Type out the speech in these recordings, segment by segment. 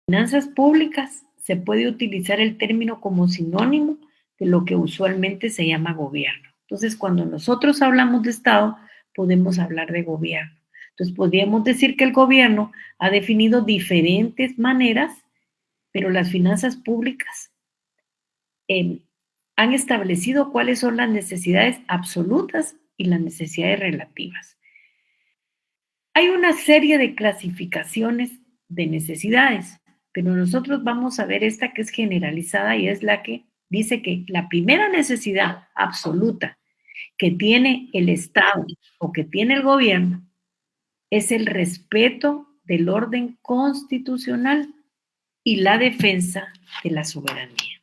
Finanzas públicas se puede utilizar el término como sinónimo de lo que usualmente se llama gobierno. Entonces, cuando nosotros hablamos de Estado, podemos hablar de gobierno. Entonces, podríamos decir que el gobierno ha definido diferentes maneras, pero las finanzas públicas han establecido cuáles son las necesidades absolutas y las necesidades relativas. Hay una serie de clasificaciones de necesidades, pero nosotros vamos a ver esta que es generalizada y es la que dice que la primera necesidad absoluta que tiene el Estado o que tiene el gobierno es el respeto del orden constitucional y la defensa de la soberanía.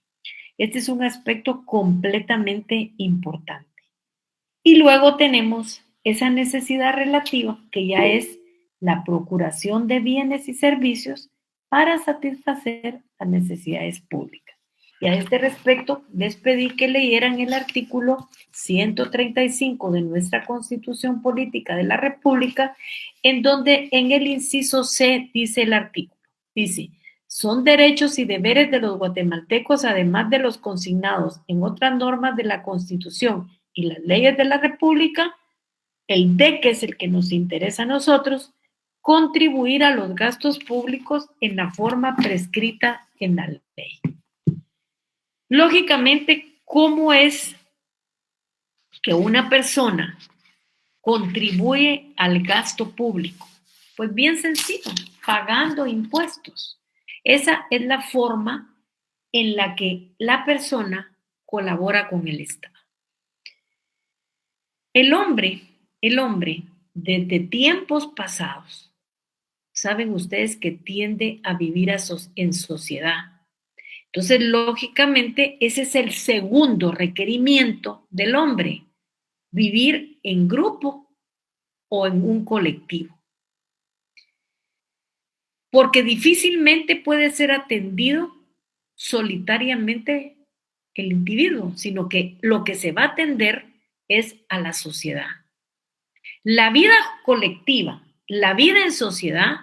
Este es un aspecto completamente importante. Y luego tenemos esa necesidad relativa, que ya es la procuración de bienes y servicios para satisfacer las necesidades públicas. Y a este respecto, les pedí que leyeran el artículo 135 de nuestra Constitución Política de la República, en donde en el inciso C dice el artículo, dice, son derechos y deberes de los guatemaltecos, además de los consignados en otras normas de la Constitución y las leyes de la República, el D, que es el que nos interesa a nosotros, contribuir a los gastos públicos en la forma prescrita en la ley. Lógicamente, ¿cómo es que una persona contribuye al gasto público? Pues bien sencillo, pagando impuestos. Esa es la forma en la que la persona colabora con el Estado. El hombre, desde tiempos pasados, saben ustedes que tiende a vivir en sociedad. Entonces, lógicamente, ese es el segundo requerimiento del hombre, vivir en grupo o en un colectivo. Porque difícilmente puede ser atendido solitariamente el individuo, sino que lo que se va a atender es a la sociedad. La vida colectiva, la vida en sociedad,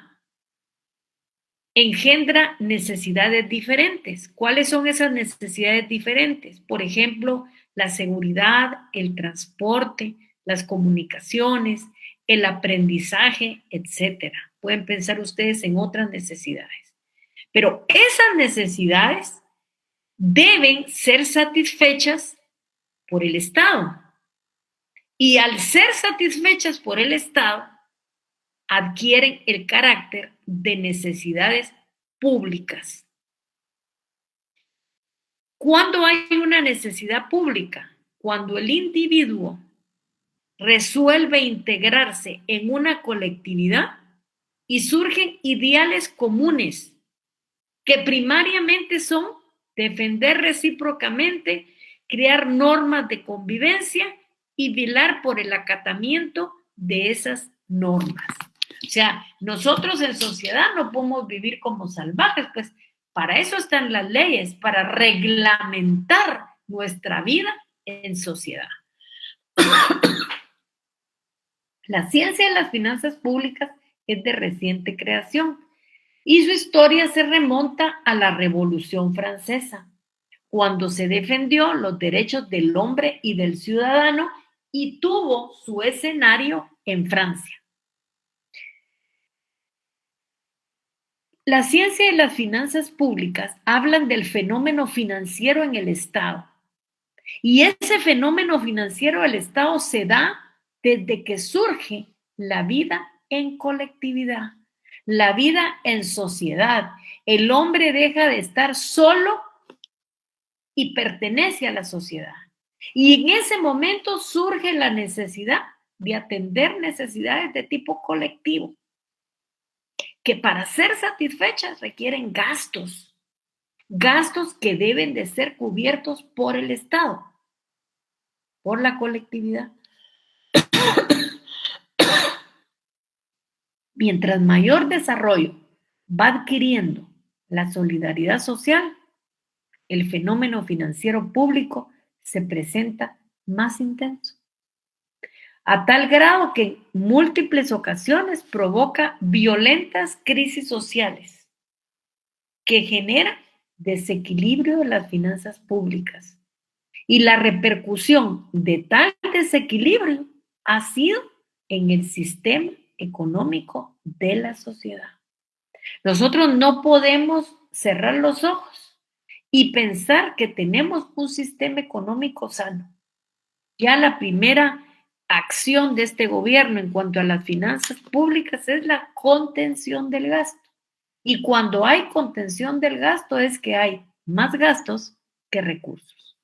engendra necesidades diferentes. ¿Cuáles son esas necesidades diferentes? Por ejemplo, la seguridad, el transporte, las comunicaciones, el aprendizaje, etcétera. Pueden pensar ustedes en otras necesidades. Pero esas necesidades deben ser satisfechas por el Estado. Y al ser satisfechas por el Estado, adquieren el carácter de necesidades públicas. ¿Cuándo hay una necesidad pública? Cuando el individuo resuelve integrarse en una colectividad y surgen ideales comunes que primariamente son defender recíprocamente, crear normas de convivencia y velar por el acatamiento de esas normas. O sea, nosotros en sociedad no podemos vivir como salvajes, pues para eso están las leyes, para reglamentar nuestra vida en sociedad. La ciencia de las finanzas públicas es de reciente creación y su historia se remonta a la Revolución Francesa, cuando se defendió los derechos del hombre y del ciudadano y tuvo su escenario en Francia. La ciencia y las finanzas públicas hablan del fenómeno financiero en el Estado. Y ese fenómeno financiero del Estado se da desde que surge la vida en colectividad, la vida en sociedad. El hombre deja de estar solo y pertenece a la sociedad. Y en ese momento surge la necesidad de atender necesidades de tipo colectivo, que para ser satisfechas requieren gastos, gastos que deben de ser cubiertos por el Estado, por la colectividad. Mientras mayor desarrollo va adquiriendo la solidaridad social, el fenómeno financiero público se presenta más intenso, a tal grado que en múltiples ocasiones provoca violentas crisis sociales. que genera desequilibrio de las finanzas públicas. Y la repercusión de tal desequilibrio ha sido en el sistema económico de la sociedad. Nosotros no podemos cerrar los ojos y pensar que tenemos un sistema económico sano. Ya la primera acción de este gobierno en cuanto a las finanzas públicas es la contención del gasto. Y cuando hay contención del gasto es que hay más gastos que recursos.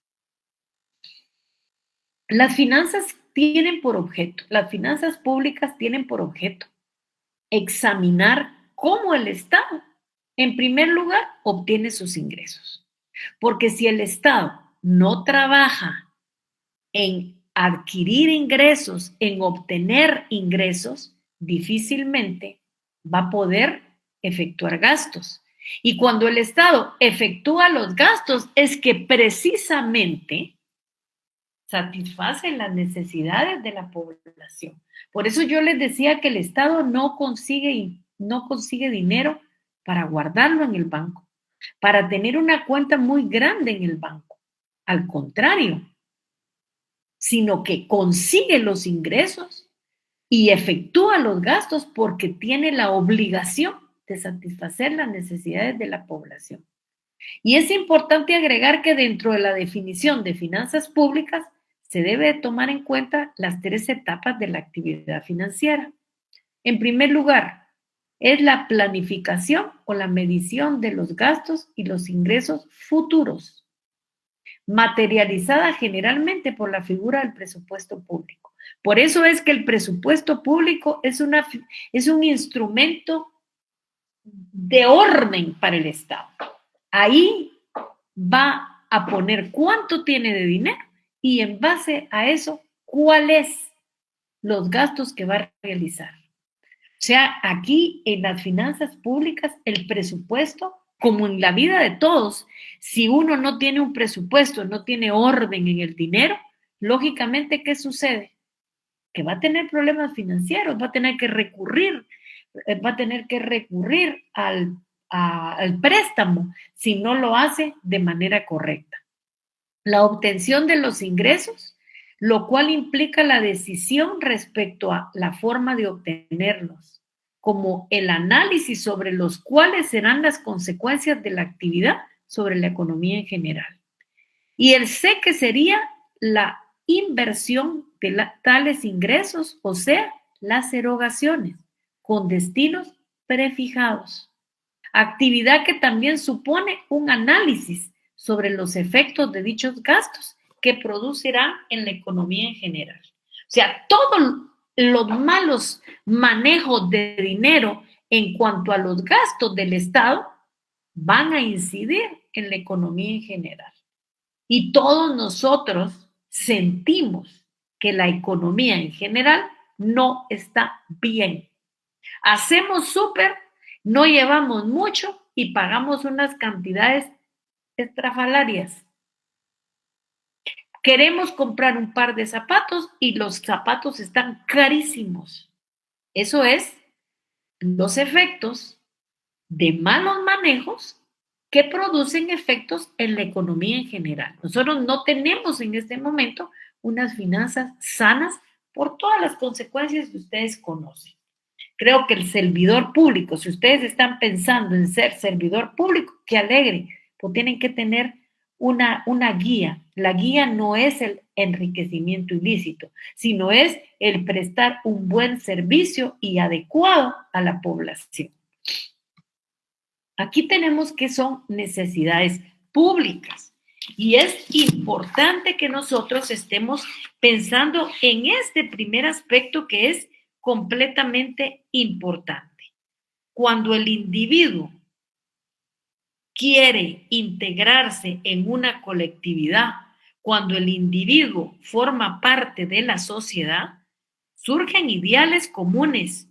Las finanzas públicas tienen por objeto examinar cómo el Estado, en primer lugar, obtiene sus ingresos. Porque si el Estado no trabaja en adquirir ingresos, en obtener ingresos, difícilmente va a poder efectuar gastos. Y cuando el Estado efectúa los gastos es que precisamente satisfacen las necesidades de la población. Por eso yo les decía que el Estado no consigue dinero para guardarlo en el banco, para tener una cuenta muy grande en el banco. Al contrario, sino que consigue los ingresos y efectúa los gastos porque tiene la obligación de satisfacer las necesidades de la población. Y es importante agregar que dentro de la definición de finanzas públicas se debe tomar en cuenta las 3 etapas de la actividad financiera. En primer lugar, es la planificación o la medición de los gastos y los ingresos futuros, materializada generalmente por la figura del presupuesto público. Por eso es que el presupuesto público es un instrumento de orden para el Estado. Ahí va a poner cuánto tiene de dinero y en base a eso, cuáles los gastos que va a realizar. O sea, aquí en las finanzas públicas, el presupuesto, como en la vida de todos, si uno no tiene un presupuesto, no tiene orden en el dinero, lógicamente, ¿qué sucede? Que va a tener problemas financieros, va a tener que recurrir al préstamo si no lo hace de manera correcta. La obtención de los ingresos, lo cual implica la decisión respecto a la forma de obtenerlos, como el análisis sobre los cuales serán las consecuencias de la actividad sobre la economía en general. Y el C, que sería la inversión de tales ingresos, o sea, las erogaciones, con destinos prefijados. Actividad que también supone un análisis sobre los efectos de dichos gastos que producirán en la economía en general. O sea, todos los malos manejos de dinero en cuanto a los gastos del Estado van a incidir en la economía en general. Y todos nosotros sentimos que la economía en general no está bien. Hacemos súper, no llevamos mucho y pagamos unas cantidades estrafalarias. Queremos comprar un par de zapatos y los zapatos están carísimos. Eso es los efectos de malos manejos que producen efectos en la economía en general. Nosotros no tenemos en este momento unas finanzas sanas por todas las consecuencias que ustedes conocen. Creo que el servidor público, si ustedes están pensando en ser servidor público, qué alegre, pues tienen que tener una guía. La guía no es el enriquecimiento ilícito, sino es el prestar un buen servicio y adecuado a la población. Aquí tenemos que son necesidades públicas y es importante que nosotros estemos pensando en este primer aspecto que es completamente importante. Cuando el individuo quiere integrarse en una colectividad, cuando el individuo forma parte de la sociedad, surgen ideales comunes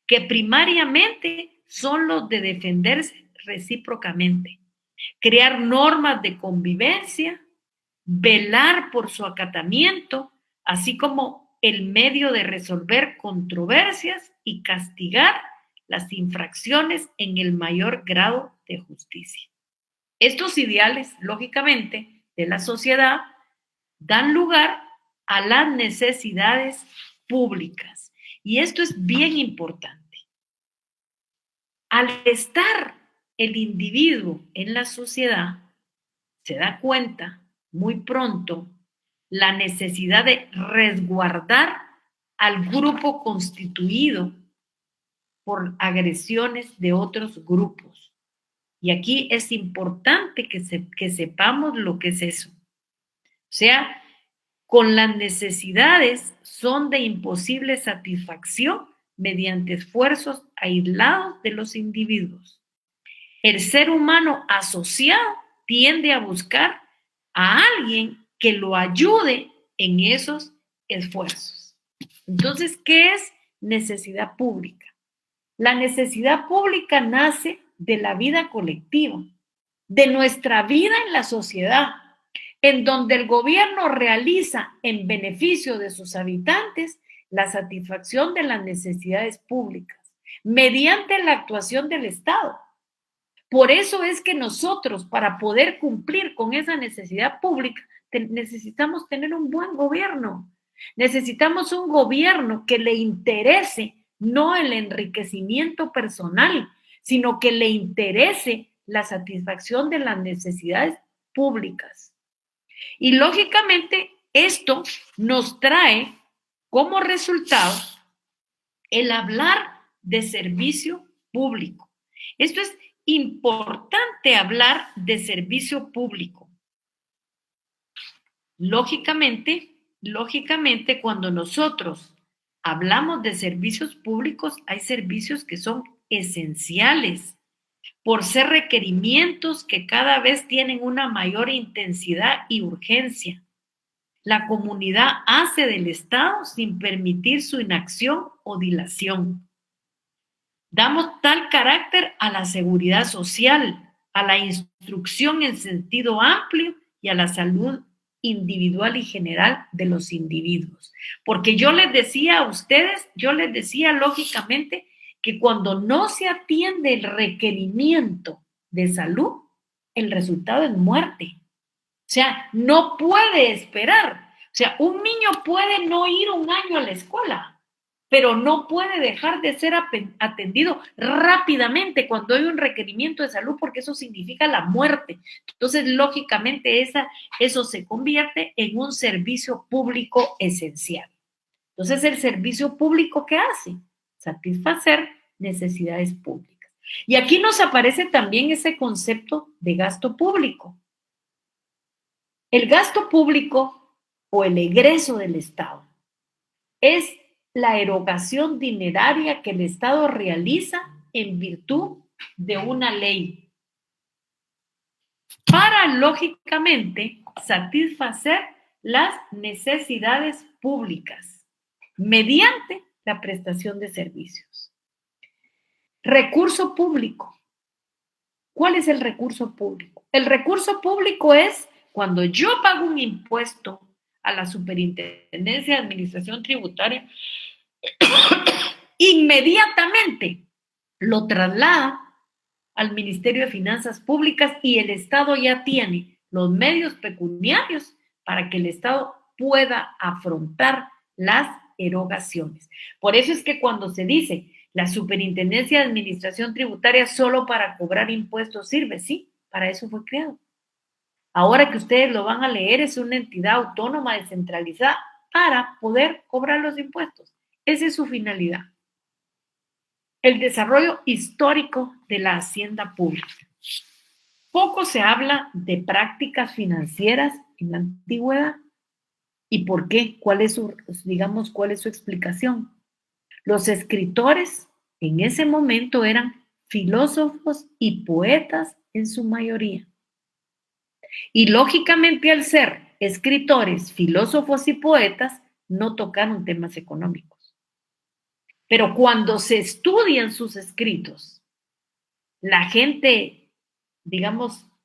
que primariamente son los de defenderse recíprocamente, crear normas de convivencia, velar por su acatamiento, así como el medio de resolver controversias y castigar las infracciones en el mayor grado de justicia. Estos ideales, lógicamente, de la sociedad dan lugar a las necesidades públicas. Y esto es bien importante. Al estar el individuo en la sociedad, se da cuenta muy pronto la necesidad de resguardar al grupo constituido por agresiones de otros grupos. Y aquí es importante que sepamos lo que es eso. O sea, con las necesidades son de imposible satisfacción mediante esfuerzos aislados de los individuos. El ser humano asociado tiende a buscar a alguien que lo ayude en esos esfuerzos. Entonces, ¿qué es necesidad pública? La necesidad pública nace de la vida colectiva, de nuestra vida en la sociedad, en donde el gobierno realiza en beneficio de sus habitantes la satisfacción de las necesidades públicas mediante la actuación del Estado. Por eso es que nosotros, para poder cumplir con esa necesidad pública, necesitamos tener un buen gobierno. Necesitamos un gobierno que le interese no el enriquecimiento personal, sino que le interese la satisfacción de las necesidades públicas. Y lógicamente esto nos trae como resultado el hablar de servicio público. Esto es importante, hablar de servicio público. Lógicamente, cuando nosotros hablamos de servicios públicos, hay servicios que son esenciales por ser requerimientos que cada vez tienen una mayor intensidad y urgencia. La comunidad hace del Estado sin permitir su inacción o dilación. Damos tal carácter a la seguridad social, a la instrucción en sentido amplio y a la salud individual y general de los individuos. Porque yo les decía lógicamente que cuando no se atiende el requerimiento de salud, el resultado es muerte. O sea, no puede esperar. O sea, un niño puede no ir un año a la escuela, pero no puede dejar de ser atendido rápidamente cuando hay un requerimiento de salud, porque eso significa la muerte. Entonces, lógicamente, eso se convierte en un servicio público esencial. Entonces, ¿el servicio público qué hace? Satisfacer necesidades públicas. Y aquí nos aparece también ese concepto de gasto público. El gasto público o el egreso del Estado es la erogación dineraria que el Estado realiza en virtud de una ley para, lógicamente, satisfacer las necesidades públicas mediante la prestación de servicios. Recurso público. ¿Cuál es el recurso público? El recurso público es cuando yo pago un impuesto a la Superintendencia de Administración Tributaria, inmediatamente lo traslada al Ministerio de Finanzas Públicas y el Estado ya tiene los medios pecuniarios para que el Estado pueda afrontar las erogaciones. Por eso es que cuando se dice la Superintendencia de Administración Tributaria solo para cobrar impuestos sirve, sí, para eso fue creado. Ahora que ustedes lo van a leer, es una entidad autónoma descentralizada para poder cobrar los impuestos. Esa es su finalidad. El desarrollo histórico de la hacienda pública. Poco se habla de prácticas financieras en la antigüedad. ¿Y por qué? ¿Cuál es su explicación? Los escritores en ese momento eran filósofos y poetas en su mayoría. Y lógicamente, al ser escritores, filósofos y poetas, no tocaron temas económicos. Pero cuando se estudian sus escritos, la gente,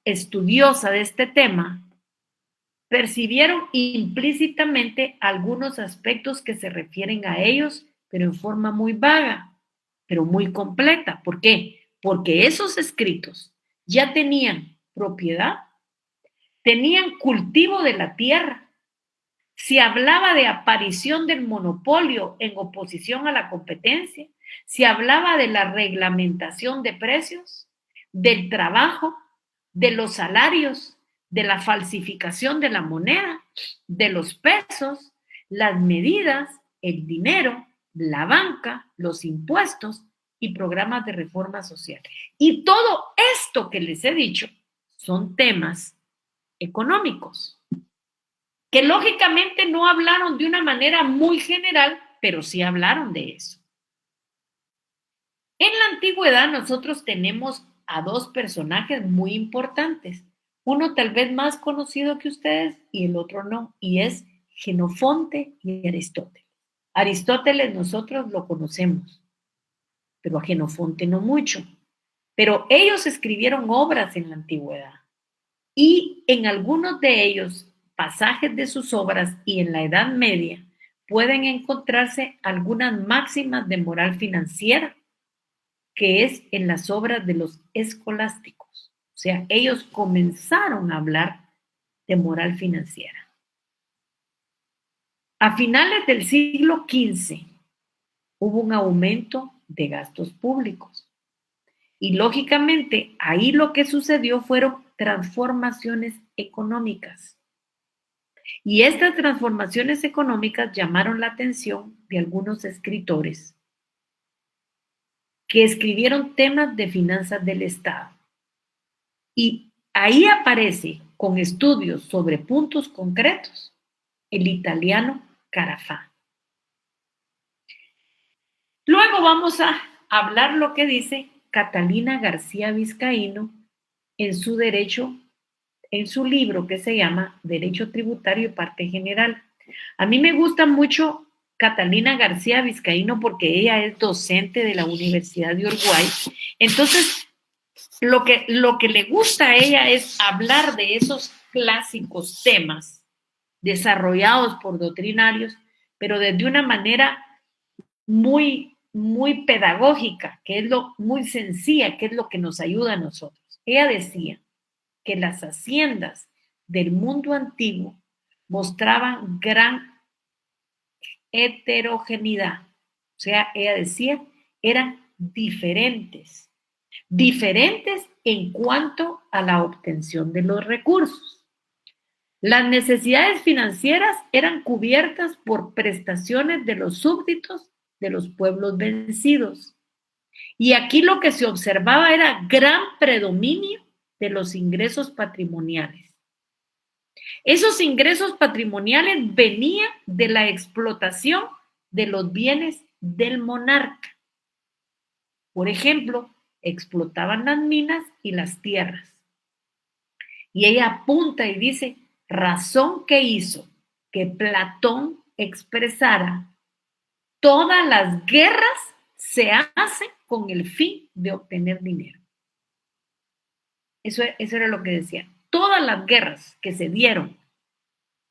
estudiosa de este tema, percibieron implícitamente algunos aspectos que se refieren a ellos, pero en forma muy vaga, pero muy completa. ¿Por qué? Porque esos escritos ya tenían propiedad, tenían cultivo de la tierra. Se hablaba de aparición del monopolio en oposición a la competencia. Se hablaba de la reglamentación de precios, del trabajo, de los salarios, de la falsificación de la moneda, de los pesos, las medidas, el dinero, la banca, los impuestos y programas de reforma social. Y todo esto que les he dicho son temas económicos, que lógicamente no hablaron de una manera muy general, pero sí hablaron de eso. En la antigüedad nosotros tenemos a dos personajes muy importantes, uno tal vez más conocido que ustedes y el otro no, y es Jenofonte y Aristóteles. Aristóteles nosotros lo conocemos, pero a Jenofonte no mucho. Pero ellos escribieron obras en la antigüedad y en algunos de ellos, pasajes de sus obras y en la Edad Media, pueden encontrarse algunas máximas de moral financiera, que es en las obras de los escolásticos. O sea, ellos comenzaron a hablar de moral financiera. A finales del siglo XV hubo un aumento de gastos públicos. Y lógicamente ahí lo que sucedió fueron transformaciones económicas. Y estas transformaciones económicas llamaron la atención de algunos escritores que escribieron temas de finanzas del Estado. Y ahí aparece, con estudios sobre puntos concretos, el italiano Carafà. Luego vamos a hablar lo que dice Catalina García Vizcaíno en su en su libro que se llama Derecho Tributario y Parte General. A mí me gusta mucho Catalina García Vizcaíno porque ella es docente de la Universidad de Uruguay. Entonces, lo que le gusta a ella es hablar de esos clásicos temas desarrollados por doctrinarios, pero desde una manera muy pedagógica, que es lo muy sencilla, que es lo que nos ayuda a nosotros. Ella decía que las haciendas del mundo antiguo mostraban gran heterogeneidad. O sea, ella decía, eran diferentes, diferentes en cuanto a la obtención de los recursos. Las necesidades financieras eran cubiertas por prestaciones de los súbditos de los pueblos vencidos. Y aquí lo que se observaba era gran predominio de los ingresos patrimoniales. Esos ingresos patrimoniales venían de la explotación de los bienes del monarca. Por ejemplo, explotaban las minas y las tierras. Y ella apunta y dice, razón que hizo que Platón expresara, todas las guerras se hacen con el fin de obtener dinero. Eso era lo que decía. Todas las guerras que se dieron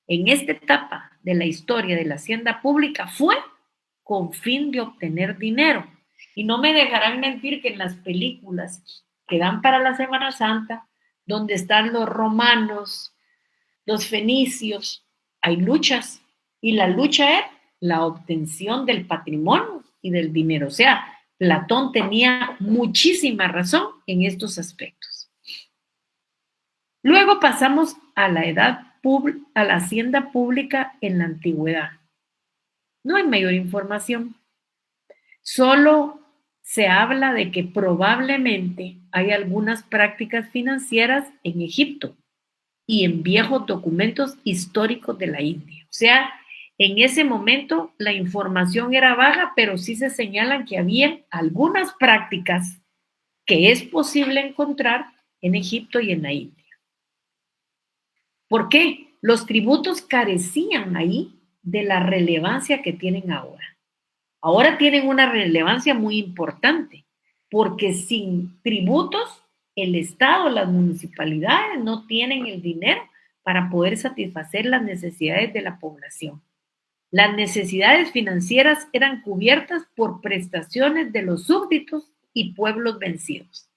en esta etapa de la historia de la hacienda pública fue con fin de obtener dinero. Y no me dejarán mentir que en las películas que dan para la Semana Santa, donde están los romanos, los fenicios, hay luchas. Y la lucha es la obtención del patrimonio y del dinero. O sea, Platón tenía muchísima razón en estos aspectos. Luego pasamos a a la hacienda pública en la antigüedad. No hay mayor información. Solo se habla de que probablemente hay algunas prácticas financieras en Egipto y en viejos documentos históricos de la India. O sea, en ese momento la información era baja, pero sí se señalan que había algunas prácticas que es posible encontrar en Egipto y en la India. ¿Por qué? Los tributos carecían ahí de la relevancia que tienen ahora. Ahora tienen una relevancia muy importante, porque sin tributos, el Estado, las municipalidades no tienen el dinero para poder satisfacer las necesidades de la población. Las necesidades financieras eran cubiertas por prestaciones de los súbditos y pueblos vencidos.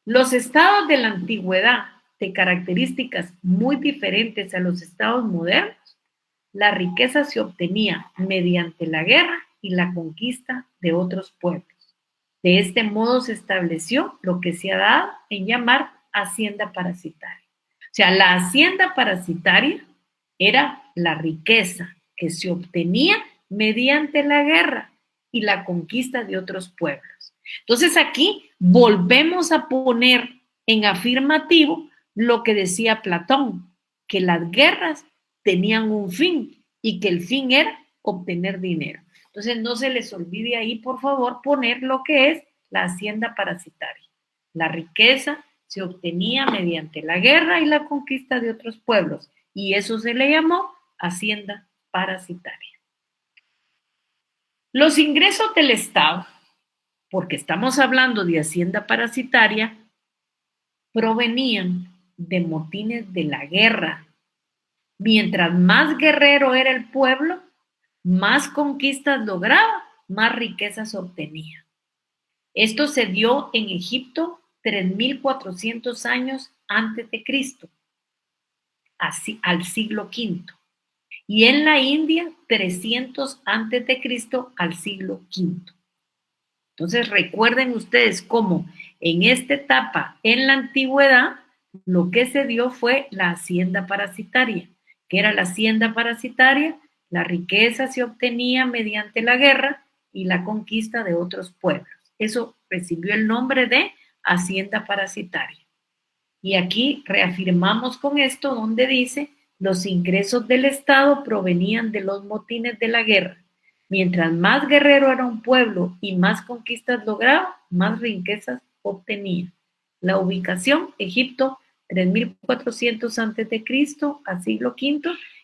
Los estados de la antigüedad, de características muy diferentes a los estados modernos, la riqueza se obtenía mediante la guerra y la conquista de otros pueblos. De este modo se estableció lo que se ha dado en llamar hacienda parasitaria. O sea, la hacienda parasitaria era la riqueza que se obtenía mediante la guerra y la conquista de otros pueblos. Entonces aquí volvemos a poner en afirmativo lo que decía Platón, que las guerras tenían un fin y que el fin era obtener dinero. Entonces no se les olvide ahí, por favor, poner lo que es la hacienda parasitaria. La riqueza se obtenía mediante la guerra y la conquista de otros pueblos, y eso se le llamó hacienda parasitaria. Los ingresos del Estado, porque estamos hablando de hacienda parasitaria, provenían de motines de la guerra. Mientras más guerrero era el pueblo, más conquistas lograba, más riquezas obtenía. Esto se dio en Egipto 3400 años antes de Cristo, así, al siglo V, y en la India 300 antes de Cristo al siglo V. Entonces recuerden ustedes cómo en esta etapa en la antigüedad lo que se dio fue la hacienda parasitaria. ¿Qué era la hacienda parasitaria? La riqueza se obtenía mediante la guerra y la conquista de otros pueblos. Eso recibió el nombre de hacienda parasitaria. Y aquí reafirmamos con esto donde dice, los ingresos del Estado provenían de los motines de la guerra. Mientras más guerrero era un pueblo y más conquistas lograba, más riquezas obtenía. La ubicación, Egipto, 3400 antes de Cristo al siglo V,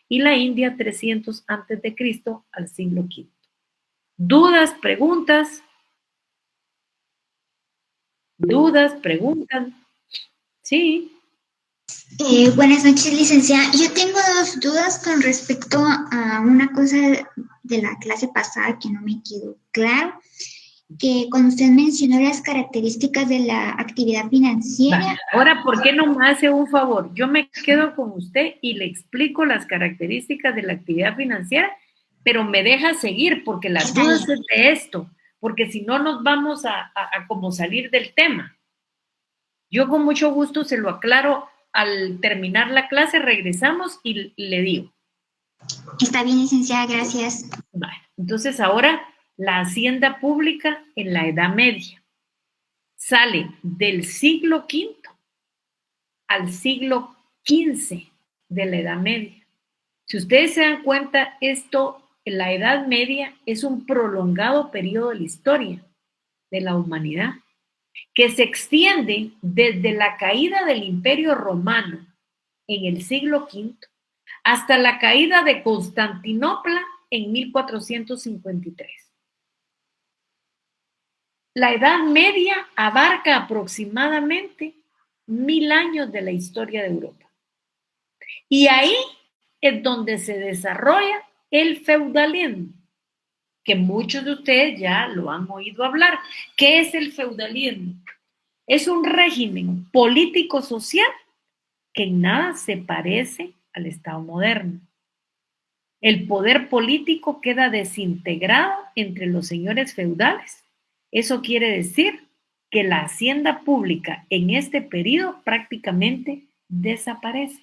y la India 300 antes de Cristo al siglo V. ¿Dudas, preguntas? ¿Dudas, preguntas? Sí. Buenas noches, licenciada. Yo tengo dos dudas con respecto a una cosa de la clase pasada que no me quedó claro, que cuando usted mencionó las características de la actividad financiera. Vale. Ahora, ¿por qué no me hace un favor? Yo me quedo con usted y le explico las características de la actividad financiera, pero me deja seguir porque las dudas es de esto, porque si no nos vamos a como salir del tema. Yo con mucho gusto se lo aclaro al terminar la clase, regresamos y le digo. Está bien, licenciada, gracias. Vale. Entonces ahora la hacienda pública en la Edad Media sale del siglo V al siglo XV de la Edad Media. Si ustedes se dan cuenta, esto, la Edad Media es un prolongado periodo de la historia de la humanidad, que se extiende desde la caída del Imperio Romano en el siglo V hasta la caída de Constantinopla en 1453. La Edad Media abarca aproximadamente 1000 años de la historia de Europa. Y ahí es donde se desarrolla el feudalismo, que muchos de ustedes ya lo han oído hablar. ¿Qué es el feudalismo? Es un régimen político-social que en nada se parece al Estado moderno. El poder político queda desintegrado entre los señores feudales. Eso quiere decir que la hacienda pública en este periodo prácticamente desaparece.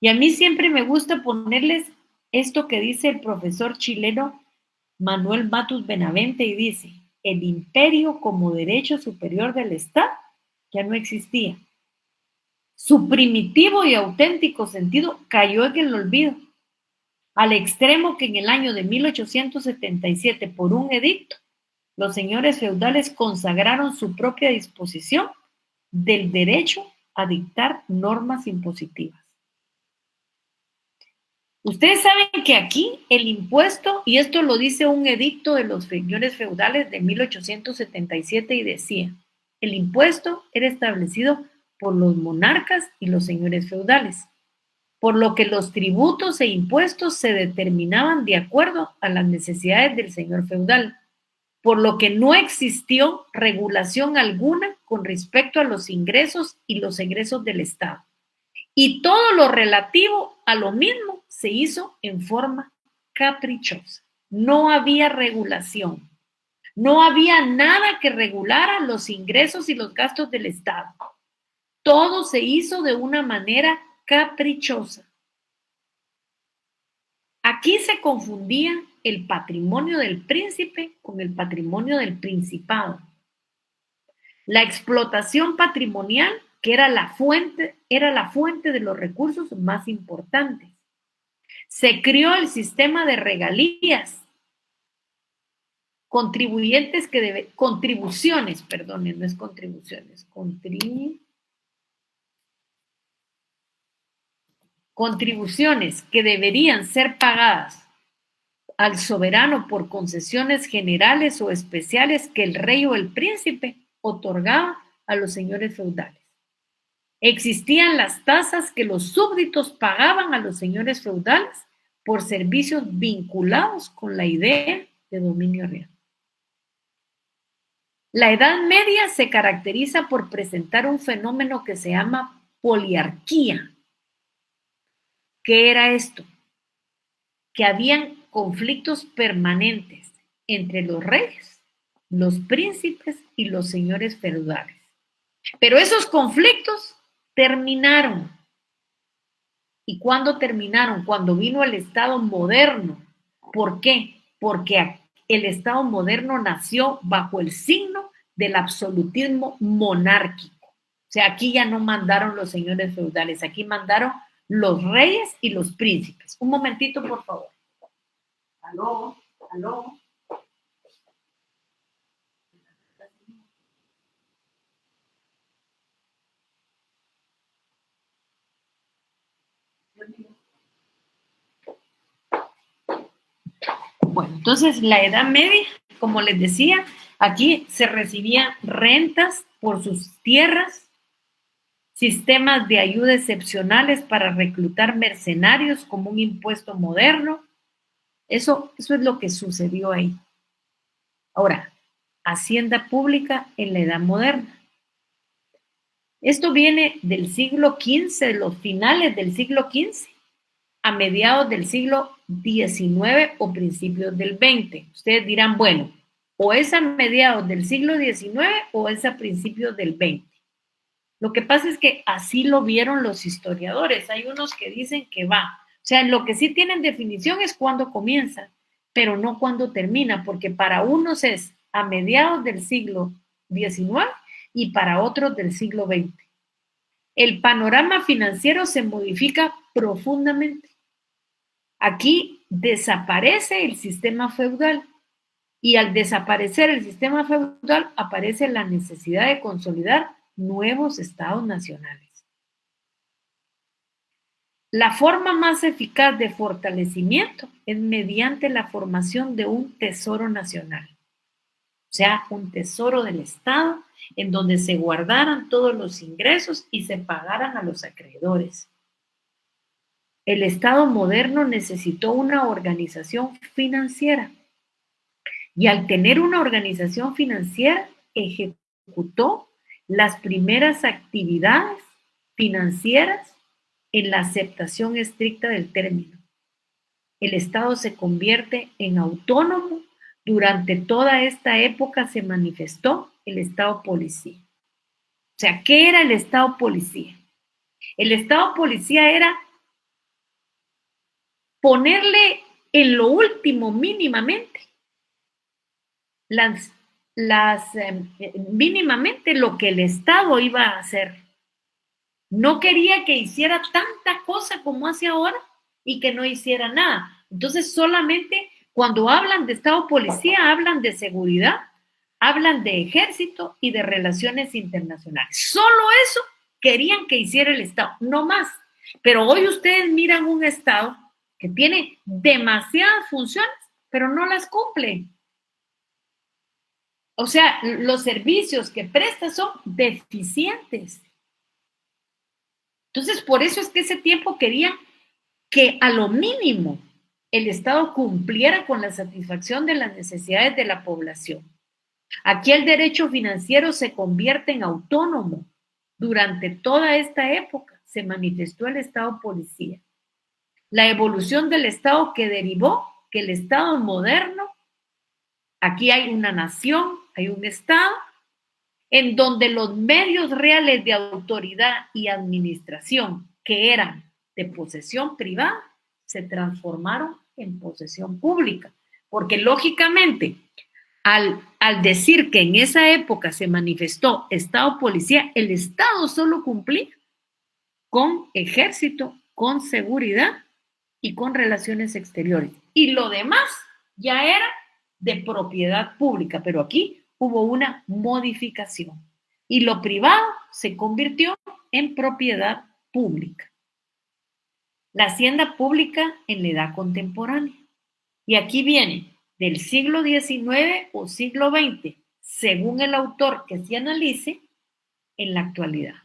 Y a mí siempre me gusta ponerles esto que dice el profesor chileno Manuel Matus Benavente y dice, el imperio como derecho superior del Estado ya no existía. Su primitivo y auténtico sentido cayó en el olvido, al extremo que en el año de 1877, por un edicto, los señores feudales consagraron su propia disposición del derecho a dictar normas impositivas. Ustedes saben que aquí el impuesto, y esto lo dice un edicto de los señores feudales de 1877 y decía, el impuesto era establecido por los monarcas y los señores feudales, por lo que los tributos e impuestos se determinaban de acuerdo a las necesidades del señor feudal. por lo que no existió regulación alguna con respecto a los ingresos y los egresos del Estado. Y todo lo relativo a lo mismo se hizo en forma caprichosa. No había regulación. No había nada que regulara los ingresos y los gastos del Estado. Todo se hizo de una manera caprichosa. Aquí se confundía el patrimonio del príncipe con el patrimonio del principado. La explotación patrimonial, que era la fuente de los recursos más importantes. Se creó el sistema de regalías, contribuciones que deberían ser pagadas al soberano por concesiones generales o especiales que el rey o el príncipe otorgaba a los señores feudales. Existían las tasas que los súbditos pagaban a los señores feudales por servicios vinculados con la idea de dominio real. La Edad Media se caracteriza por presentar un fenómeno que se llama poliarquía. ¿Qué era esto? Que habían conflictos permanentes entre los reyes, los príncipes y los señores feudales. Pero esos conflictos terminaron. ¿Y cuándo terminaron? Cuando vino el Estado moderno. ¿Por qué? Porque el Estado moderno nació bajo el signo del absolutismo monárquico. O sea, aquí ya no mandaron los señores feudales, aquí mandaron los reyes y los príncipes. Un momentito, por favor. Aló, aló. Bueno, entonces la Edad Media, como les decía, aquí se recibían rentas por sus tierras, sistemas de ayuda excepcionales para reclutar mercenarios como un impuesto moderno. Eso es lo que sucedió ahí. Ahora, hacienda pública en la Edad Moderna. Esto viene del siglo XV, de los finales del siglo XV, a mediados del siglo XIX o principios del XX. Ustedes dirán, bueno, o es a mediados del siglo XIX o es a principios del XX. Lo que pasa es que así lo vieron los historiadores. Hay unos que dicen que va. O sea, lo que sí tienen definición es cuándo comienza, pero no cuándo termina, porque para unos es a mediados del siglo XIX y para otros del siglo XX. El panorama financiero se modifica profundamente. Aquí desaparece el sistema feudal y al desaparecer el sistema feudal aparece la necesidad de consolidar nuevos estados nacionales. La forma más eficaz de fortalecimiento es mediante la formación de un tesoro nacional, o sea, un tesoro del Estado en donde se guardaran todos los ingresos y se pagaran a los acreedores. El Estado moderno necesitó una organización financiera y al tener una organización financiera ejecutó las primeras actividades financieras en la aceptación estricta del término. El Estado se convierte en autónomo. Durante toda esta época se manifestó el Estado policía. O sea, ¿qué era el Estado policía? El Estado policía era ponerle en lo último mínimamente mínimamente lo que el Estado iba a hacer. No quería que hiciera tanta cosa como hace ahora y que no hiciera nada. Entonces, solamente cuando hablan de Estado policía, hablan de seguridad, hablan de ejército y de relaciones internacionales. Solo eso querían que hiciera el Estado, no más. Pero hoy ustedes miran un Estado que tiene demasiadas funciones, pero no las cumple. O sea, los servicios que presta son deficientes. Entonces, por eso es que ese tiempo querían que a lo mínimo el Estado cumpliera con la satisfacción de las necesidades de la población. Aquí el derecho financiero se convierte en autónomo. Durante toda esta época se manifestó el Estado policía. La evolución del Estado que derivó que el Estado moderno, aquí hay una nación, hay un Estado, en donde los medios reales de autoridad y administración, que eran de posesión privada, se transformaron en posesión pública. Porque lógicamente, al decir que en esa época se manifestó Estado policía, el Estado solo cumplía con ejército, con seguridad y con relaciones exteriores. Y lo demás ya era de propiedad pública, pero aquí hubo una modificación y lo privado se convirtió en propiedad pública. La hacienda pública en la edad contemporánea. Y aquí viene del siglo XIX o siglo XX, según el autor que se analice, en la actualidad.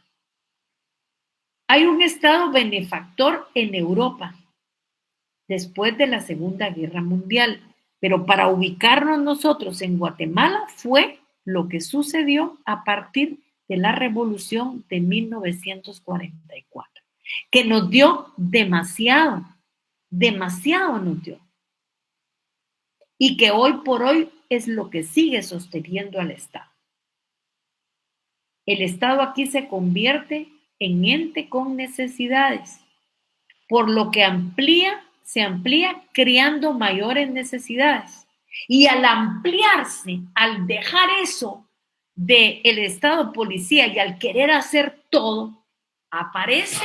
Hay un Estado benefactor en Europa después de la Segunda Guerra Mundial, pero para ubicarnos nosotros en Guatemala fue lo que sucedió a partir de la Revolución de 1944, que nos dio demasiado, demasiado nos dio, y que hoy por hoy es lo que sigue sosteniendo al Estado. El Estado aquí se convierte en ente con necesidades, por lo que se amplía creando mayores necesidades. Y al ampliarse, al dejar eso del Estado policía y al querer hacer todo, aparece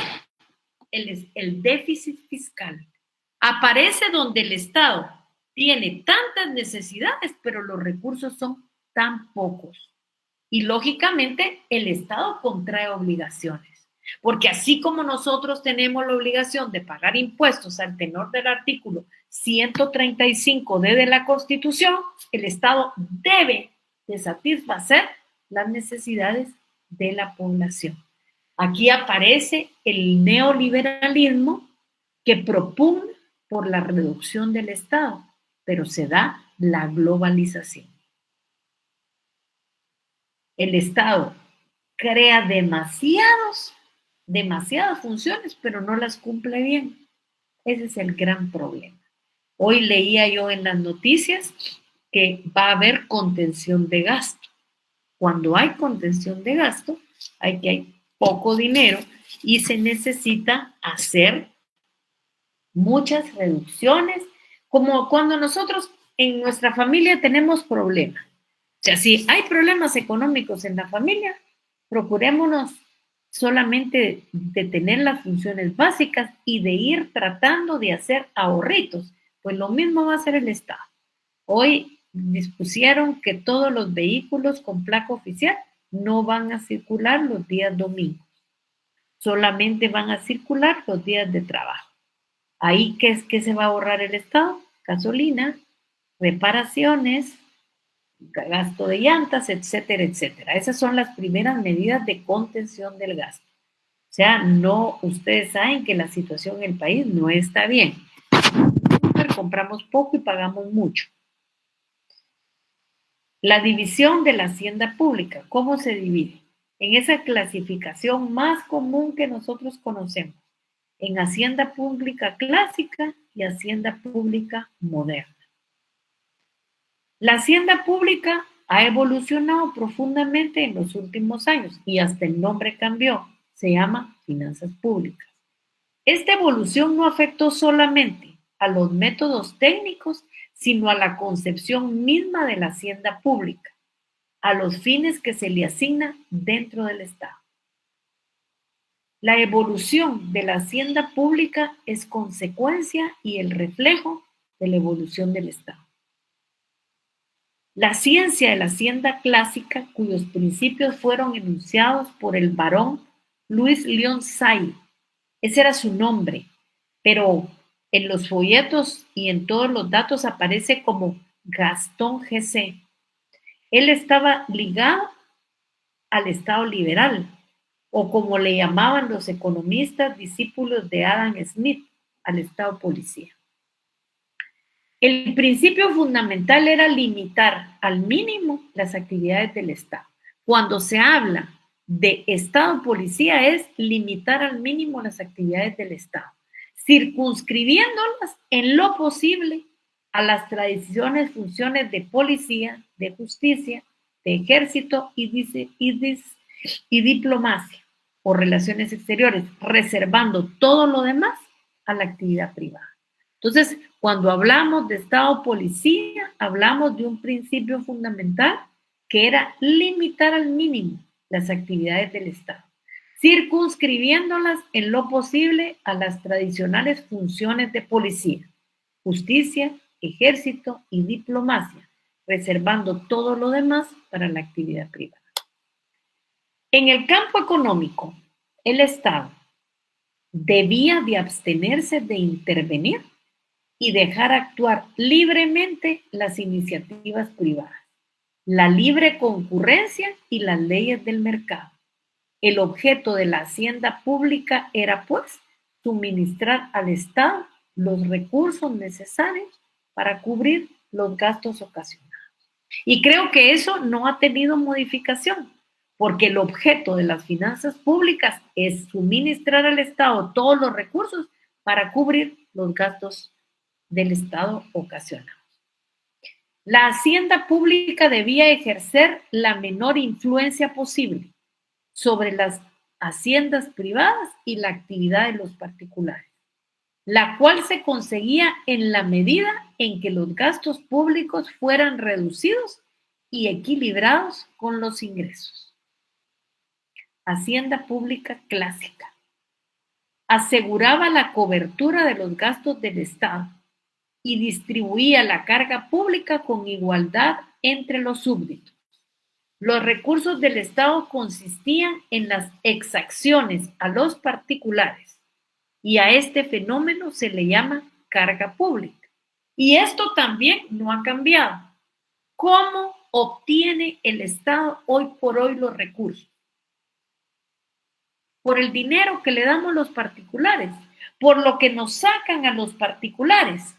el déficit fiscal. Aparece donde el Estado tiene tantas necesidades, pero los recursos son tan pocos. Y lógicamente el Estado contrae obligaciones, porque así como nosotros tenemos la obligación de pagar impuestos al tenor del artículo 135D de la Constitución, el Estado debe de satisfacer las necesidades de la población. Aquí aparece el neoliberalismo que propugna por la reducción del Estado, pero se da la globalización. El Estado crea demasiadas funciones, pero no las cumple bien. Ese es el gran problema. Hoy leía yo en las noticias que va a haber contención de gasto. Cuando hay contención de gasto, hay poco dinero y se necesita hacer muchas reducciones, como cuando nosotros en nuestra familia tenemos problemas. O sea, si hay problemas económicos en la familia, procurémonos solamente de tener las funciones básicas y de ir tratando de hacer ahorritos. Pues lo mismo va a hacer el Estado. Hoy dispusieron que todos los vehículos con placa oficial no van a circular los días domingos, solamente van a circular los días de trabajo. Ahí, ¿qué se va a ahorrar el Estado? Gasolina, reparaciones, gasto de llantas, etcétera, etcétera. Esas son las primeras medidas de contención del gasto. O sea, no, ustedes saben que la situación en el país no está bien. Compramos poco y pagamos mucho. La división de la hacienda pública, ¿cómo se divide? En esa clasificación más común que nosotros conocemos, en hacienda pública clásica y hacienda pública moderna. La hacienda pública ha evolucionado profundamente en los últimos años y hasta el nombre cambió, se llama finanzas públicas. Esta evolución no afectó solamente a los métodos técnicos, sino a la concepción misma de la hacienda pública, a los fines que se le asigna dentro del Estado. La evolución de la hacienda pública es consecuencia y el reflejo de la evolución del Estado. La ciencia de la hacienda clásica, cuyos principios fueron enunciados por el barón Luis León Say, ese era su nombre, pero en los folletos y en todos los datos aparece como Gastón G.C. Él estaba ligado al Estado liberal, o como le llamaban los economistas discípulos de Adam Smith, al Estado policía. El principio fundamental era limitar al mínimo las actividades del Estado. Cuando se habla de Estado-policía es limitar al mínimo las actividades del Estado, circunscribiéndolas en lo posible a las tradiciones, funciones de policía, de justicia, de ejército y diplomacia o relaciones exteriores, reservando todo lo demás a la actividad privada. Entonces, cuando hablamos de Estado-policía, hablamos de un principio fundamental que era limitar al mínimo las actividades del Estado, circunscribiéndolas en lo posible a las tradicionales funciones de policía, justicia, ejército y diplomacia, reservando todo lo demás para la actividad privada. En el campo económico, el Estado debía de abstenerse de intervenir y dejar actuar libremente las iniciativas privadas, la libre concurrencia y las leyes del mercado. El objeto de la hacienda pública era, pues, suministrar al Estado los recursos necesarios para cubrir los gastos ocasionados. Y creo que eso no ha tenido modificación, porque el objeto de las finanzas públicas es suministrar al Estado todos los recursos para cubrir los gastos del Estado ocasionados. La hacienda pública debía ejercer la menor influencia posible sobre las haciendas privadas y la actividad de los particulares, la cual se conseguía en la medida en que los gastos públicos fueran reducidos y equilibrados con los ingresos. Hacienda pública clásica. Aseguraba la cobertura de los gastos del Estado y distribuía la carga pública con igualdad entre los súbditos. Los recursos del Estado consistían en las exacciones a los particulares y a este fenómeno se le llama carga pública. Y esto también no ha cambiado. ¿Cómo obtiene el Estado hoy por hoy los recursos? Por el dinero que le damos los particulares, por lo que nos sacan a los particulares.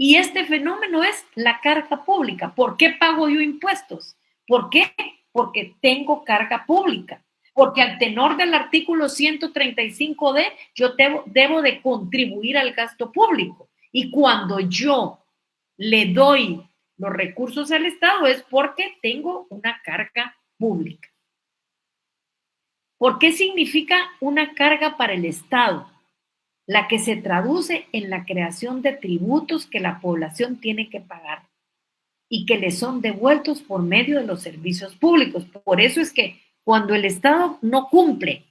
Y este fenómeno es la carga pública. ¿Por qué pago yo impuestos? ¿Por qué? Porque tengo carga pública. Porque al tenor del artículo 135D, yo debo de contribuir al gasto público. Y cuando yo le doy los recursos al Estado es porque tengo una carga pública. ¿Por qué significa una carga para el Estado? La que se traduce en la creación de tributos que la población tiene que pagar y que le son devueltos por medio de los servicios públicos. Por eso es que cuando el Estado no cumple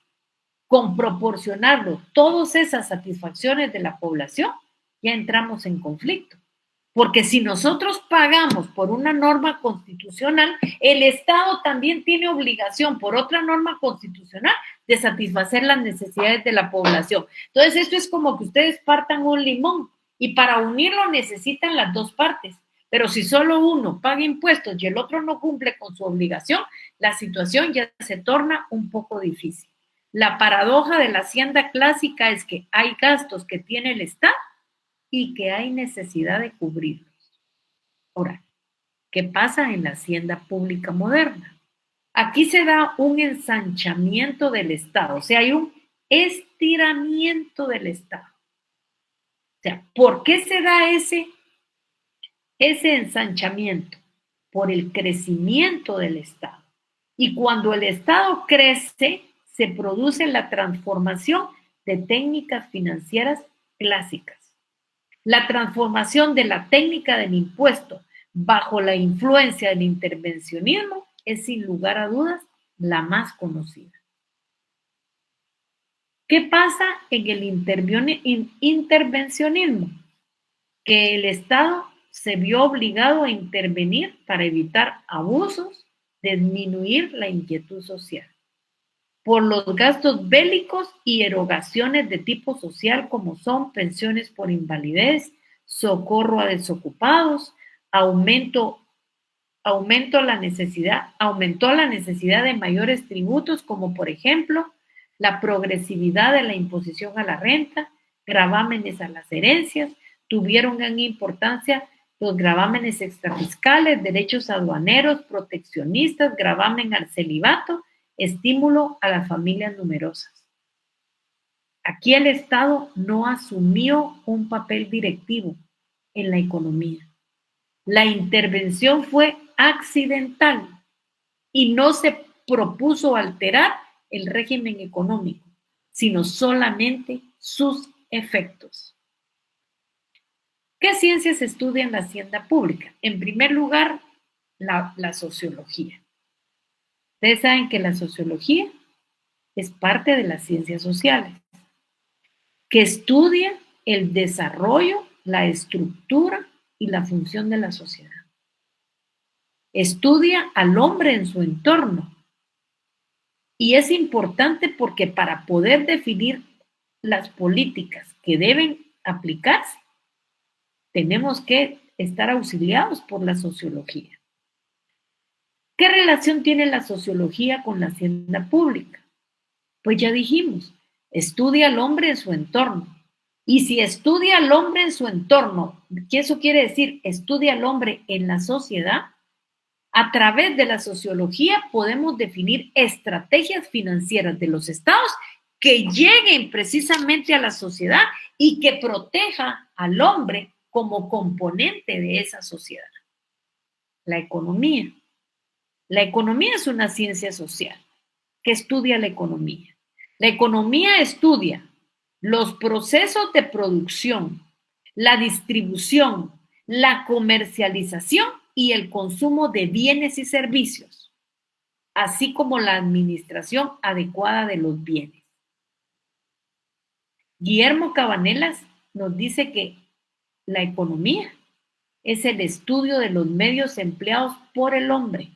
con proporcionarlo todas esas satisfacciones de la población, ya entramos en conflicto. Porque si nosotros pagamos por una norma constitucional, el Estado también tiene obligación por otra norma constitucional de satisfacer las necesidades de la población. Entonces, esto es como que ustedes partan un limón y para unirlo necesitan las dos partes. Pero si solo uno paga impuestos y el otro no cumple con su obligación, la situación ya se torna un poco difícil. La paradoja de la hacienda clásica es que hay gastos que tiene el Estado y que hay necesidad de cubrirlos. Ahora, ¿qué pasa en la hacienda pública moderna? Aquí se da un ensanchamiento del Estado, o sea, hay un estiramiento del Estado. O sea, ¿por qué se da ese ensanchamiento? Por el crecimiento del Estado. Y cuando el Estado crece, se produce la transformación de técnicas financieras clásicas. La transformación de la técnica del impuesto bajo la influencia del intervencionismo es sin lugar a dudas la más conocida. ¿Qué pasa en el intervencionismo? Que el Estado se vio obligado a intervenir para evitar abusos, disminuir la inquietud social. Por los gastos bélicos y erogaciones de tipo social como son pensiones por invalidez, socorro a desocupados, aumentó la necesidad de mayores tributos como por ejemplo la progresividad de la imposición a la renta, gravámenes a las herencias, tuvieron gran importancia los gravámenes extrafiscales, derechos aduaneros, proteccionistas, gravamen al celibato, estímulo a las familias numerosas. Aquí el Estado no asumió un papel directivo en la economía. La intervención fue accidental y no se propuso alterar el régimen económico, sino solamente sus efectos. ¿Qué ciencias estudian la hacienda pública? En primer lugar, la sociología. Ustedes saben que la sociología es parte de las ciencias sociales, que estudia el desarrollo, la estructura y la función de la sociedad. Estudia al hombre en su entorno. Y es importante porque para poder definir las políticas que deben aplicarse, tenemos que estar auxiliados por la sociología. ¿Qué relación tiene la sociología con la hacienda pública? Pues ya dijimos, estudia al hombre en su entorno. Y si estudia al hombre en su entorno, ¿qué eso quiere decir? Estudia al hombre en la sociedad. A través de la sociología podemos definir estrategias financieras de los estados que lleguen precisamente a la sociedad y que proteja al hombre como componente de esa sociedad. La economía. La economía es una ciencia social que estudia la economía. La economía estudia los procesos de producción, la distribución, la comercialización y el consumo de bienes y servicios, así como la administración adecuada de los bienes. Guillermo Cabanelas nos dice que la economía es el estudio de los medios empleados por el hombre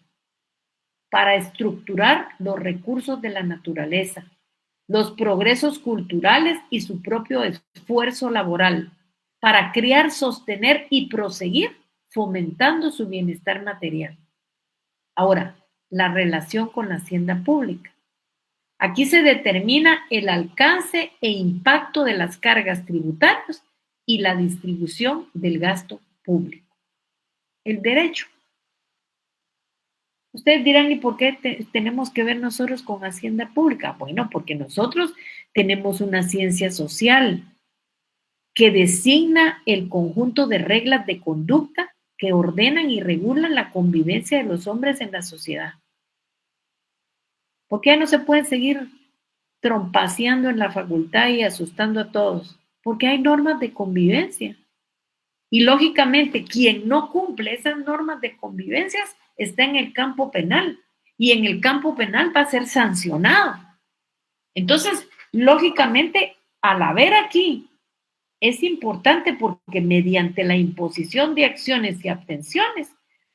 para estructurar los recursos de la naturaleza, los progresos culturales y su propio esfuerzo laboral para crear, sostener y proseguir fomentando su bienestar material. Ahora, la relación con la hacienda pública. Aquí se determina el alcance e impacto de las cargas tributarias y la distribución del gasto público. El derecho. Ustedes dirán, ¿y por qué tenemos que ver nosotros con hacienda pública? Bueno, porque nosotros tenemos una ciencia social que designa el conjunto de reglas de conducta que ordenan y regulan la convivencia de los hombres en la sociedad. ¿Por qué no se pueden seguir trompaceando en la facultad y asustando a todos? Porque hay normas de convivencia. Y lógicamente, quien no cumple esas normas de convivencia está en el campo penal. Y en el campo penal va a ser sancionado. Entonces, lógicamente, al haber aquí, es importante porque mediante la imposición de acciones y abstenciones,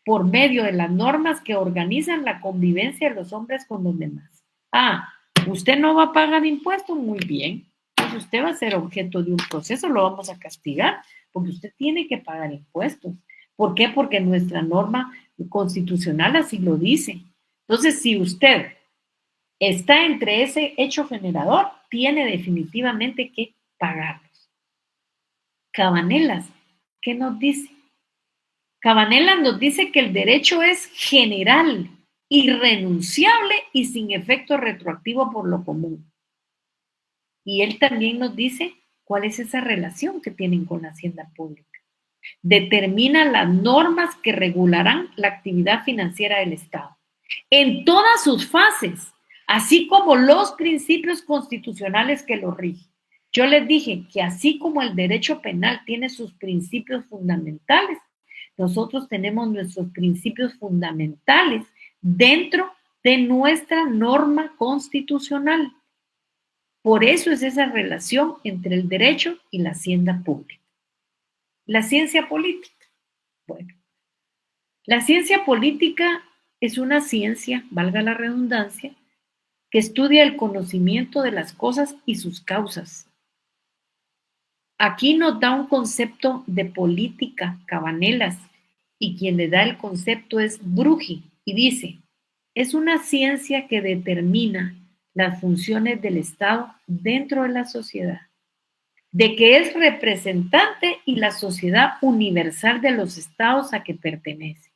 por medio de las normas que organizan la convivencia de los hombres con los demás. Ah, usted no va a pagar impuestos, muy bien. Pues usted va a ser objeto de un proceso, lo vamos a castigar, porque usted tiene que pagar impuestos. ¿Por qué? Porque nuestra norma constitucional así lo dice. Entonces, si usted está entre ese hecho generador, tiene definitivamente que pagarlos. Cabanelas, ¿qué nos dice? Cabanelas nos dice que el derecho es general, irrenunciable y sin efecto retroactivo por lo común. Y él también nos dice cuál es esa relación que tienen con la hacienda pública. Determina las normas que regularán la actividad financiera del Estado en todas sus fases, así como los principios constitucionales que lo rigen. Yo les dije que así como el derecho penal tiene sus principios fundamentales, nosotros tenemos nuestros principios fundamentales dentro de nuestra norma constitucional. Por eso es esa relación entre el derecho y la hacienda pública. La ciencia política. Bueno, la ciencia política es una ciencia, valga la redundancia, que estudia el conocimiento de las cosas y sus causas. Aquí nos da un concepto de política, Cabanelas, y quien le da el concepto es Brugge, y dice, es una ciencia que determina las funciones del Estado dentro de la sociedad, de que es representante y la sociedad universal de los estados a que pertenece,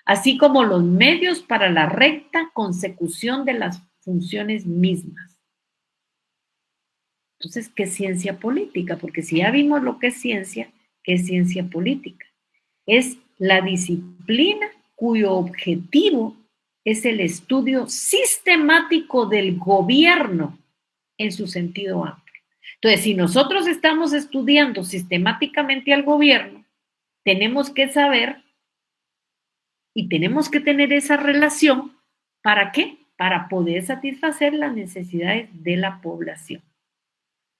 así como los medios para la recta consecución de las funciones mismas. Entonces, ¿qué es ciencia política? Porque si ya vimos lo que es ciencia, ¿qué es ciencia política? Es la disciplina cuyo objetivo es el estudio sistemático del gobierno en su sentido amplio. Entonces, si nosotros estamos estudiando sistemáticamente al gobierno, tenemos que saber y tenemos que tener esa relación. ¿Para qué? Para poder satisfacer las necesidades de la población.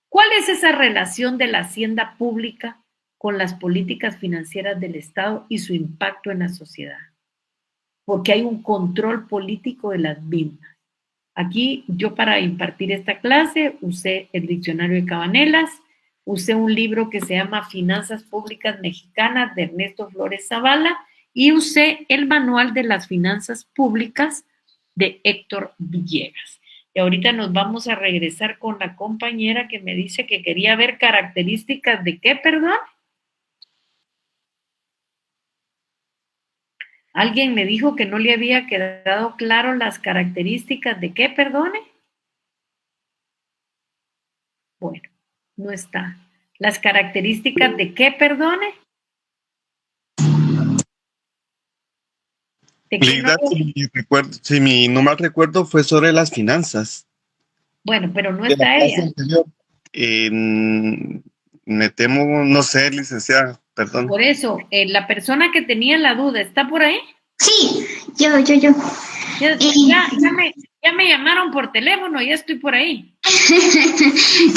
¿Cuál es esa relación de la hacienda pública con las políticas financieras del Estado y su impacto en la sociedad? Porque hay un control político de las mismas. Aquí yo para impartir esta clase usé el diccionario de Cabanelas, usé un libro que se llama Finanzas Públicas Mexicanas de Ernesto Flores Zavala y usé el manual de las finanzas públicas de Héctor Villegas. Y ahorita nos vamos a regresar con la compañera que me dice que quería ver características de qué, perdón. Alguien me dijo que no le había quedado claro las características de qué, perdone. Bueno, no está. Las características de qué, perdone. ¿De qué Lida, no? si no mal recuerdo, fue sobre las finanzas. Bueno, pero no De la está clase ella. anterior. Me temo, no sé, licenciada, perdón. Por eso, la persona que tenía la duda, ¿está por ahí? Sí, yo. Ya me llamaron por teléfono, ya estoy por ahí.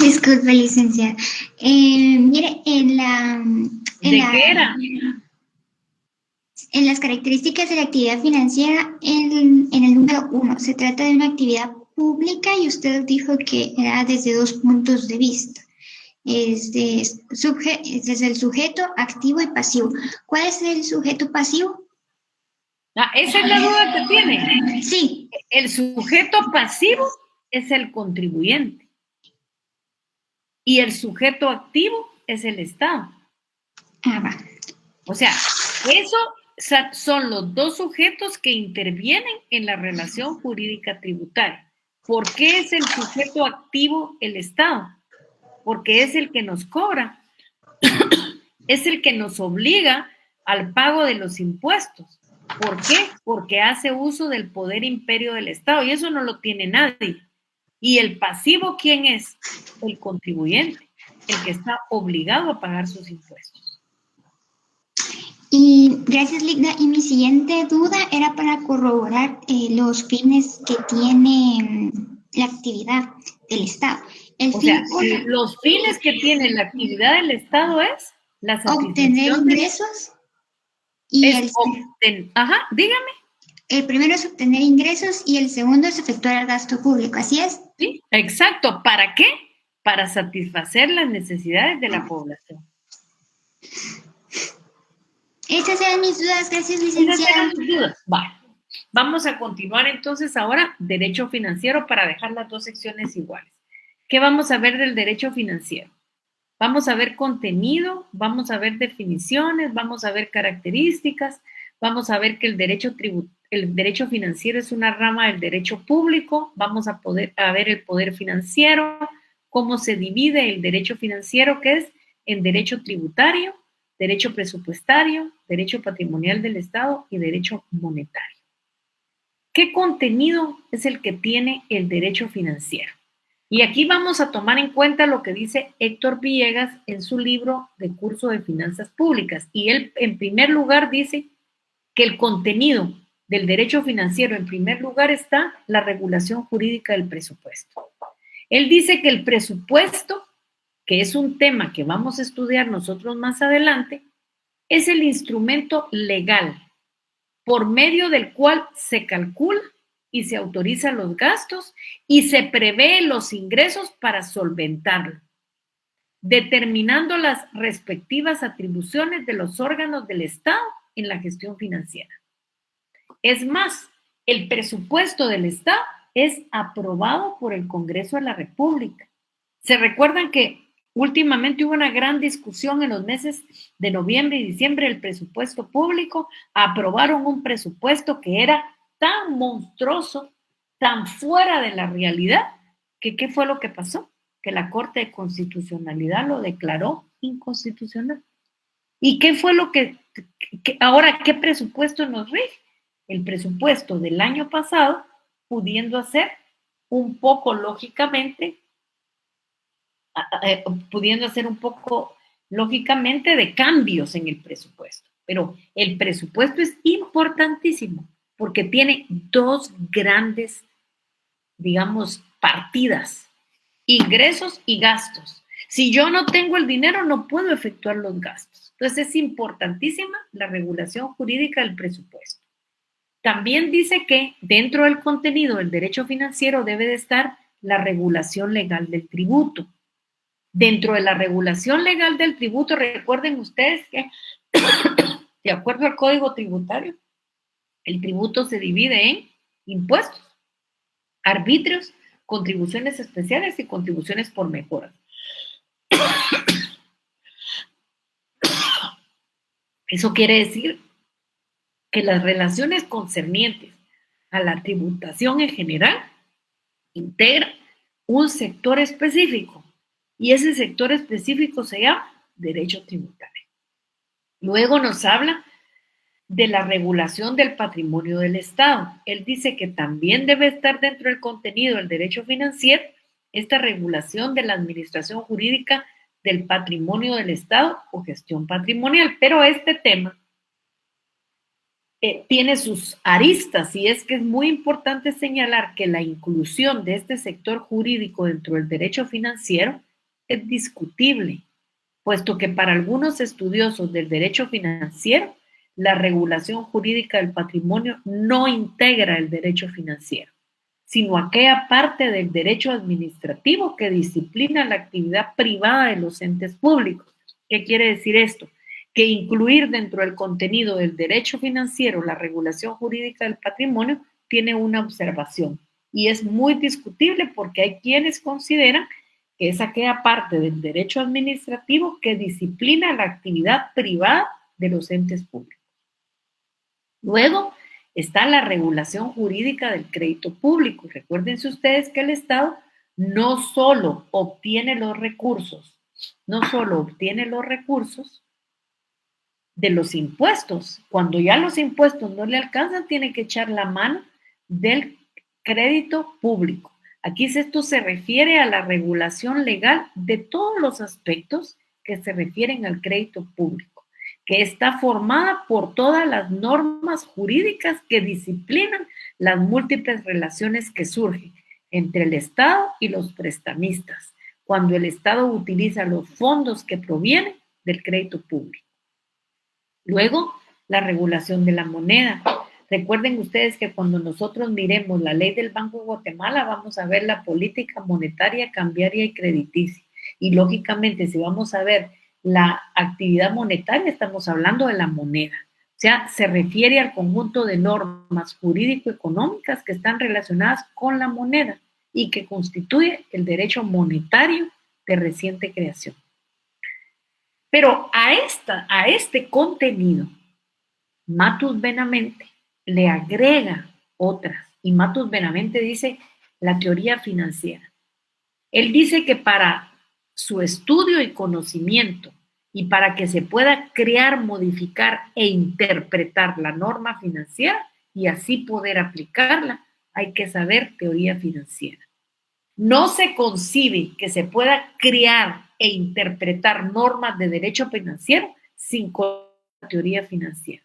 Disculpe, licenciada. Mire, ¿De qué era? En las características de la actividad financiera, en el número 1, se trata de una actividad pública y usted dijo que era desde dos puntos de vista. Es desde el sujeto activo y pasivo. ¿Cuál es el sujeto pasivo? Ah, esa es la duda que tiene. Sí. El sujeto pasivo es el contribuyente y el sujeto activo es el Estado. Ah, va. O sea, eso son los dos sujetos que intervienen en la relación jurídica tributaria. ¿Por qué es el sujeto activo el Estado? Porque es el que nos cobra, es el que nos obliga al pago de los impuestos. ¿Por qué? Porque hace uso del poder imperio del Estado y eso no lo tiene nadie. ¿Y el pasivo quién es? El contribuyente, el que está obligado a pagar sus impuestos. Y gracias, Ligda. Y mi siguiente duda era para corroborar los fines que tiene la actividad del Estado. Los fines que tiene la actividad del Estado es la satisfacción obtener ingresos y dígame. El primero es obtener ingresos y el segundo es efectuar el gasto público, ¿así es? Sí, exacto. ¿Para qué? Para satisfacer las necesidades de la población. Esas eran mis dudas. Gracias, licenciada. Vale. Vamos a continuar entonces ahora derecho financiero para dejar las dos secciones iguales. ¿Qué vamos a ver del derecho financiero? Vamos a ver contenido, vamos a ver definiciones, vamos a ver características, vamos a ver que el derecho financiero es una rama del derecho público, vamos a ver el poder financiero, cómo se divide el derecho financiero, que es en derecho tributario, derecho presupuestario, derecho patrimonial del Estado y derecho monetario. ¿Qué contenido es el que tiene el derecho financiero? Y aquí vamos a tomar en cuenta lo que dice Héctor Villegas en su libro de curso de finanzas públicas. Y él, en primer lugar, dice que el contenido del derecho financiero, en primer lugar, está la regulación jurídica del presupuesto. Él dice que el presupuesto, que es un tema que vamos a estudiar nosotros más adelante, es el instrumento legal por medio del cual se calcula y se autorizan los gastos y se prevé los ingresos para solventarlo, determinando las respectivas atribuciones de los órganos del Estado en la gestión financiera. Es más, el presupuesto del Estado es aprobado por el Congreso de la República. ¿Se recuerdan que Últimamente hubo una gran discusión en los meses de noviembre y diciembre del presupuesto público. Aprobaron un presupuesto que era tan monstruoso, tan fuera de la realidad, que ¿qué fue lo que pasó? Que la Corte de Constitucionalidad lo declaró inconstitucional. ¿Y qué fue lo que ahora qué presupuesto nos rige? El presupuesto del año pasado, pudiendo hacer un poco lógicamente pudiendo hacer un poco lógicamente de cambios en el presupuesto. Pero el presupuesto es importantísimo porque tiene dos grandes, digamos, partidas, ingresos y gastos. Si yo no tengo el dinero, no puedo efectuar los gastos. Entonces es importantísima la regulación jurídica del presupuesto. También dice que dentro del contenido del derecho financiero debe de estar la regulación legal del tributo. Dentro de la regulación legal del tributo, recuerden ustedes que, de acuerdo al Código Tributario, el tributo se divide en impuestos, arbitrios, contribuciones especiales y contribuciones por mejoras. Eso quiere decir que las relaciones concernientes a la tributación en general integran un sector específico y ese sector específico se llama derecho tributario. Luego nos habla de la regulación del patrimonio del Estado. Él dice que también debe estar dentro del contenido del derecho financiero esta regulación de la administración jurídica del patrimonio del Estado o gestión patrimonial. Pero este tema tiene sus aristas y es que es muy importante señalar que la inclusión de este sector jurídico dentro del derecho financiero es discutible, puesto que para algunos estudiosos del derecho financiero, la regulación jurídica del patrimonio no integra el derecho financiero, sino aquella parte del derecho administrativo que disciplina la actividad privada de los entes públicos. ¿Qué quiere decir esto? Que incluir dentro del contenido del derecho financiero la regulación jurídica del patrimonio tiene una observación y es muy discutible porque hay quienes consideran que es aquella parte del derecho administrativo que disciplina la actividad privada de los entes públicos. Luego está la regulación jurídica del crédito público. Recuérdense ustedes que el Estado no solo obtiene los recursos, de los impuestos. Cuando ya los impuestos no le alcanzan, tiene que echar la mano del crédito público. Aquí esto se refiere a la regulación legal de todos los aspectos que se refieren al crédito público, que está formada por todas las normas jurídicas que disciplinan las múltiples relaciones que surgen entre el Estado y los prestamistas, cuando el Estado utiliza los fondos que provienen del crédito público. Luego, la regulación de la moneda. Recuerden ustedes que cuando nosotros miremos la ley del Banco de Guatemala, vamos a ver la política monetaria, cambiaria y crediticia. Y lógicamente, si vamos a ver la actividad monetaria, estamos hablando de la moneda. O sea, se refiere al conjunto de normas jurídico-económicas que están relacionadas con la moneda y que constituye el derecho monetario de reciente creación. Pero a este contenido, Matus Benavente le agrega otras. Y Matus Benavente dice la teoría financiera. Él dice que para su estudio y conocimiento y para que se pueda crear, modificar e interpretar la norma financiera y así poder aplicarla, hay que saber teoría financiera. No se concibe que se pueda crear e interpretar normas de derecho financiero sin teoría financiera.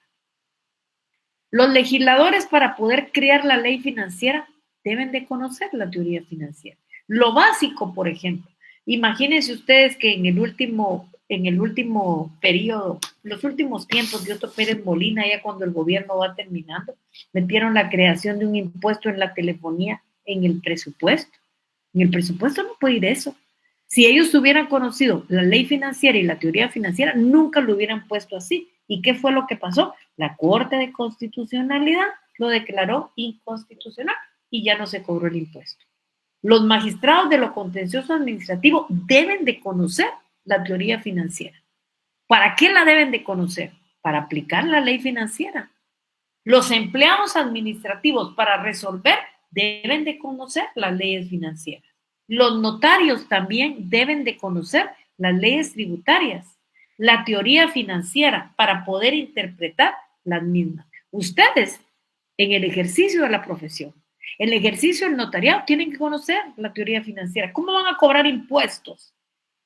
Los legisladores, para poder crear la ley financiera, deben de conocer la teoría financiera. Lo básico, por ejemplo, imagínense ustedes que en el último periodo, los últimos tiempos de Otto Pérez Molina, ya cuando el gobierno va terminando, metieron la creación de un impuesto en la telefonía en el presupuesto. En el presupuesto no puede ir eso. Si ellos hubieran conocido la ley financiera y la teoría financiera, nunca lo hubieran puesto así. ¿Y qué fue lo que pasó? La Corte de Constitucionalidad lo declaró inconstitucional y ya no se cobró el impuesto. Los magistrados de lo contencioso administrativo deben de conocer la teoría financiera. ¿Para qué la deben de conocer? Para aplicar la ley financiera. Los empleados administrativos para resolver deben de conocer las leyes financieras. Los notarios también deben de conocer las leyes tributarias, la teoría financiera para poder interpretar las mismas. Ustedes, en el ejercicio de la profesión, en el ejercicio del notariado, tienen que conocer la teoría financiera. ¿Cómo van a cobrar impuestos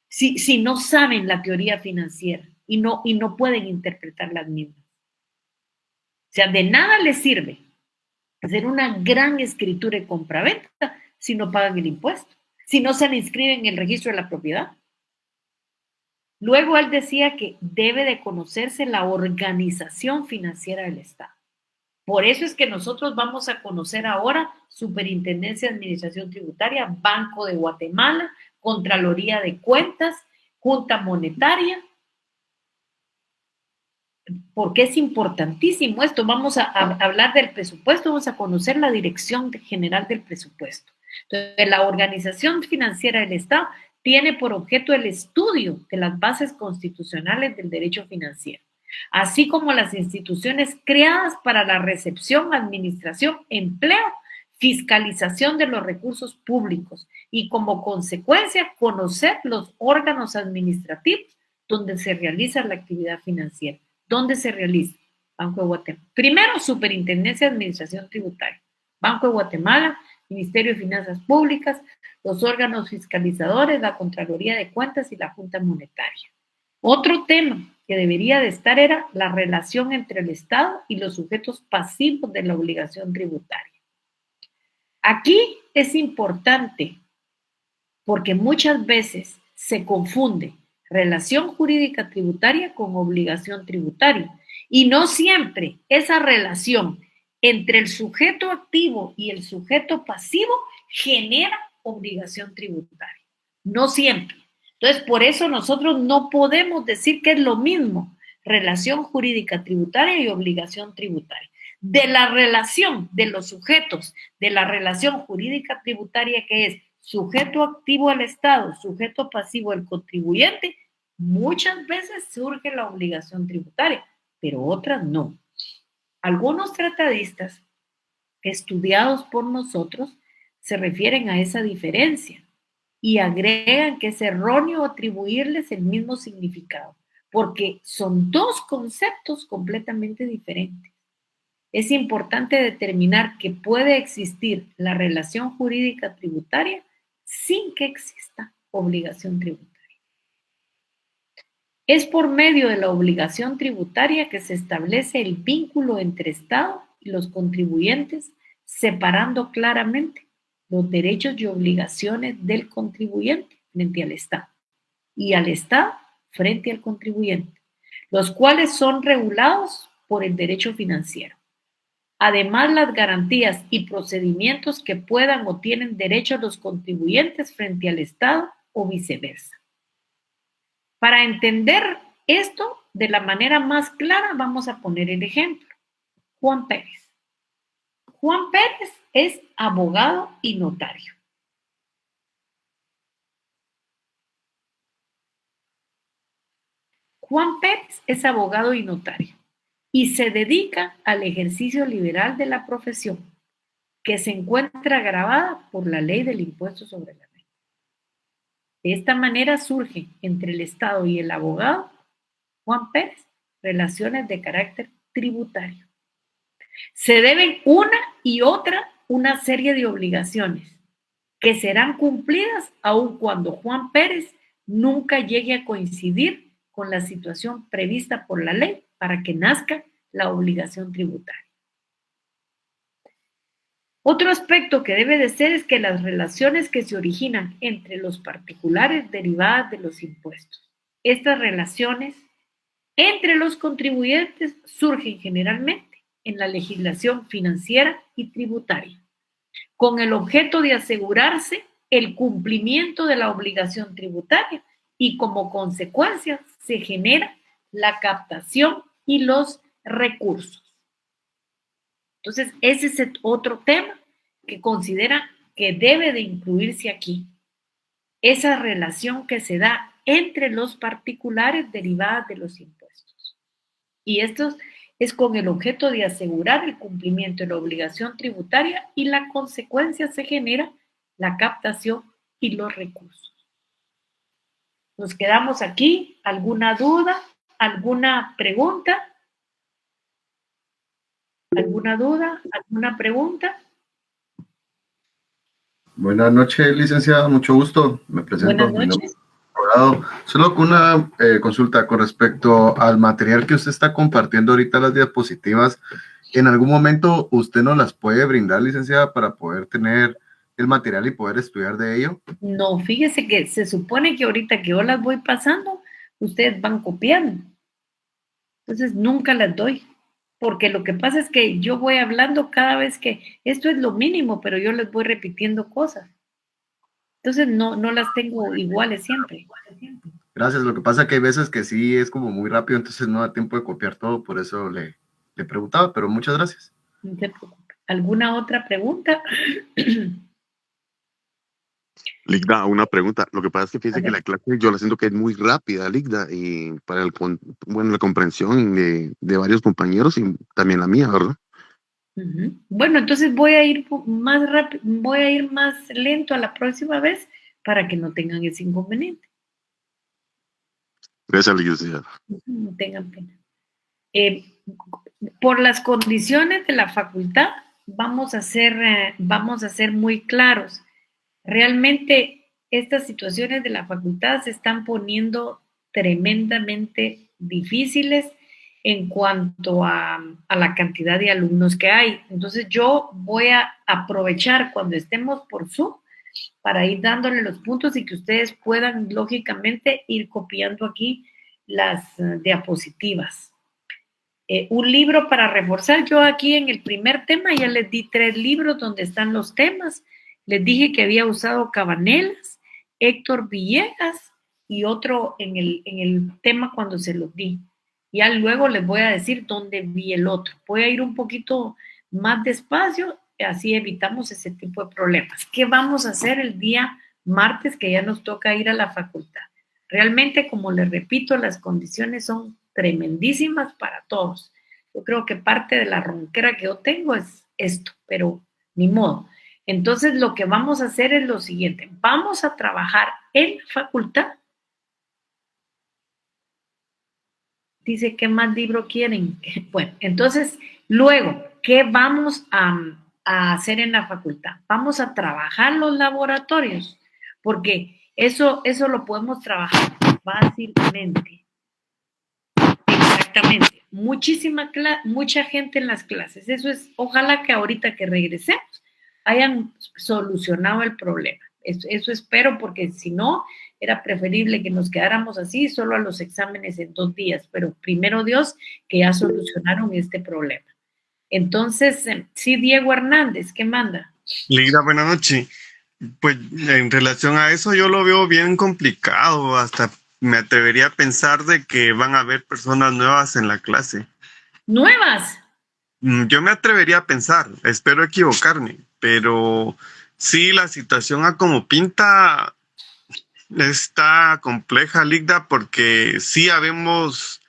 si no saben la teoría financiera y no pueden interpretar las mismas? O sea, de nada les sirve hacer una gran escritura de compraventa si no pagan el impuesto, si no se le inscriben en el registro de la propiedad. Luego él decía que debe de conocerse la organización financiera del Estado. Por eso es que nosotros vamos a conocer ahora Superintendencia de Administración Tributaria, Banco de Guatemala, Contraloría de Cuentas, Junta Monetaria, porque es importantísimo esto. Vamos a hablar del presupuesto, vamos a conocer la Dirección General del Presupuesto. Entonces, la organización financiera del Estado tiene por objeto el estudio de las bases constitucionales del derecho financiero, así como las instituciones creadas para la recepción, administración, empleo, fiscalización de los recursos públicos y como consecuencia conocer los órganos administrativos donde se realiza la actividad financiera. ¿Dónde se realiza? Banco de Guatemala. Primero, Superintendencia de Administración Tributaria. Banco de Guatemala, Ministerio de Finanzas Públicas, los órganos fiscalizadores, la Contraloría de Cuentas y la Junta Monetaria. Otro tema que debería de estar era la relación entre el Estado y los sujetos pasivos de la obligación tributaria. Aquí es importante porque muchas veces se confunde relación jurídica tributaria con obligación tributaria. Y no siempre esa relación entre el sujeto activo y el sujeto pasivo genera obligación tributaria. No siempre. Entonces, por eso nosotros no podemos decir que es lo mismo relación jurídica tributaria y obligación tributaria. De la relación de los sujetos, de la relación jurídica tributaria que es sujeto activo al Estado, sujeto pasivo al contribuyente, muchas veces surge la obligación tributaria, pero otras no. Algunos tratadistas estudiados por nosotros se refieren a esa diferencia y agregan que es erróneo atribuirles el mismo significado, porque son dos conceptos completamente diferentes. Es importante determinar que puede existir la relación jurídica tributaria sin que exista obligación tributaria. Es por medio de la obligación tributaria que se establece el vínculo entre Estado y los contribuyentes, separando claramente los derechos y obligaciones del contribuyente frente al Estado y al Estado frente al contribuyente, los cuales son regulados por el derecho financiero. Además, las garantías y procedimientos que puedan o tienen derecho los contribuyentes frente al Estado o viceversa. Para entender esto de la manera más clara, vamos a poner el ejemplo. Juan Pérez. Juan Pérez es abogado y notario. Juan Pérez es abogado y notario y se dedica al ejercicio liberal de la profesión, que se encuentra grabada por la ley del impuesto sobre la renta. De esta manera surge entre el Estado y el abogado Juan Pérez relaciones de carácter tributario. Se deben una serie de obligaciones que serán cumplidas aun cuando Juan Pérez nunca llegue a coincidir con la situación prevista por la ley para que nazca la obligación tributaria. Otro aspecto que debe de ser es que las relaciones que se originan entre los particulares derivadas de los impuestos. Estas relaciones entre los contribuyentes surgen generalmente en la legislación financiera y tributaria, con el objeto de asegurarse el cumplimiento de la obligación tributaria y como consecuencia se genera la captación y los recursos. Entonces, ese es otro tema que considera que debe de incluirse aquí esa relación que se da entre los particulares derivadas de los impuestos. Y esto es con el objeto de asegurar el cumplimiento de la obligación tributaria y la consecuencia se genera la captación y los recursos. Nos quedamos aquí. ¿Alguna duda? ¿Alguna pregunta? ¿Alguna duda? ¿Alguna pregunta? Buenas noches, licenciada, mucho gusto. Me presento. Buenas noches. Solo con una consulta con respecto al material que usted está compartiendo ahorita, las diapositivas. ¿En algún momento usted nos las puede brindar, licenciada, para poder tener el material y poder estudiar de ello? No, fíjese que se supone que ahorita que yo las voy pasando, ustedes van copiando. Entonces nunca las doy, porque lo que pasa es que yo voy hablando cada vez que esto es lo mínimo, pero yo les voy repitiendo cosas. Entonces no las tengo iguales siempre. Gracias, lo que pasa es que hay veces que sí es como muy rápido, entonces no da tiempo de copiar todo, por eso le preguntaba, pero muchas gracias. No se preocupe. ¿Alguna otra pregunta? Ligda, una pregunta. Lo que pasa es que fíjese que la clase yo la siento que es muy rápida, Ligda, y para la comprensión de varios compañeros y también la mía, ¿verdad? Bueno, entonces voy a ir más rápido, voy a ir más lento a la próxima vez para que no tengan ese inconveniente. Gracias, licenciada. No tengan pena. Por las condiciones de la facultad, vamos a ser muy claros. Realmente estas situaciones de la facultad se están poniendo tremendamente difíciles en cuanto a la cantidad de alumnos que hay. Entonces yo voy a aprovechar cuando estemos por Zoom para ir dándole los puntos y que ustedes puedan lógicamente ir copiando aquí las diapositivas. Un libro para reforzar. Yo aquí en el primer tema ya les di 3 libros donde están los temas. Les dije que había usado Cabanelas, Héctor Villegas y otro en el tema cuando se los di. Ya luego les voy a decir dónde vi el otro. Voy a ir un poquito más despacio, así evitamos ese tipo de problemas. ¿Qué vamos a hacer el día martes que ya nos toca ir a la facultad? Realmente, como les repito, las condiciones son tremendísimas para todos. Yo creo que parte de la ronquera que yo tengo es esto, pero ni modo. Entonces, lo que vamos a hacer es lo siguiente. Vamos a trabajar en la facultad. Dice, ¿qué más libro quieren? Bueno, entonces, luego, ¿qué vamos a hacer en la facultad? Vamos a trabajar los laboratorios, porque eso lo podemos trabajar fácilmente. Exactamente. Mucha gente en las clases. Eso es, ojalá que ahorita que regresemos hayan solucionado el problema. Eso espero, porque si no, era preferible que nos quedáramos así, solo a los exámenes en 2 días, pero primero Dios que ya solucionaron este problema. Entonces, sí, Diego Hernández, ¿qué manda? Ligda, buenas noches. Pues en relación a eso yo lo veo bien complicado, hasta me atrevería a pensar de que van a haber personas nuevas en la clase. ¿Nuevas? Yo me atrevería a pensar, espero equivocarme, pero sí, la situación a como pinta está compleja, Ligda, porque sí habemos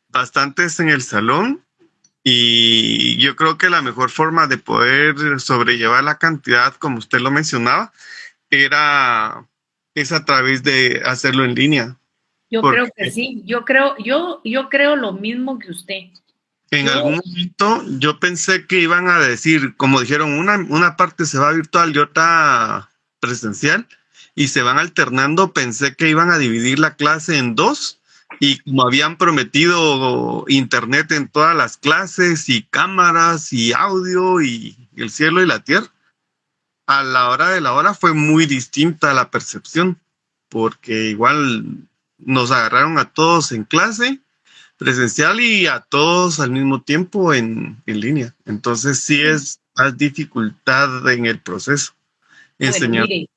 bastantes en el salón y yo creo que la mejor forma de poder sobrellevar la cantidad, como usted lo mencionaba, es a través de hacerlo en línea. Yo creo que sí, yo creo lo mismo que usted. En algún momento yo pensé que iban a decir, como dijeron, una parte se va virtual y otra presencial, y se van alternando. Pensé que iban a dividir la clase en 2, y como habían prometido internet en todas las clases y cámaras y audio y el cielo y la tierra, a la hora de la hora fue muy distinta la percepción, porque igual nos agarraron a todos en clase presencial y a todos al mismo tiempo en línea. Entonces sí es más dificultad en el proceso. Bueno, mire,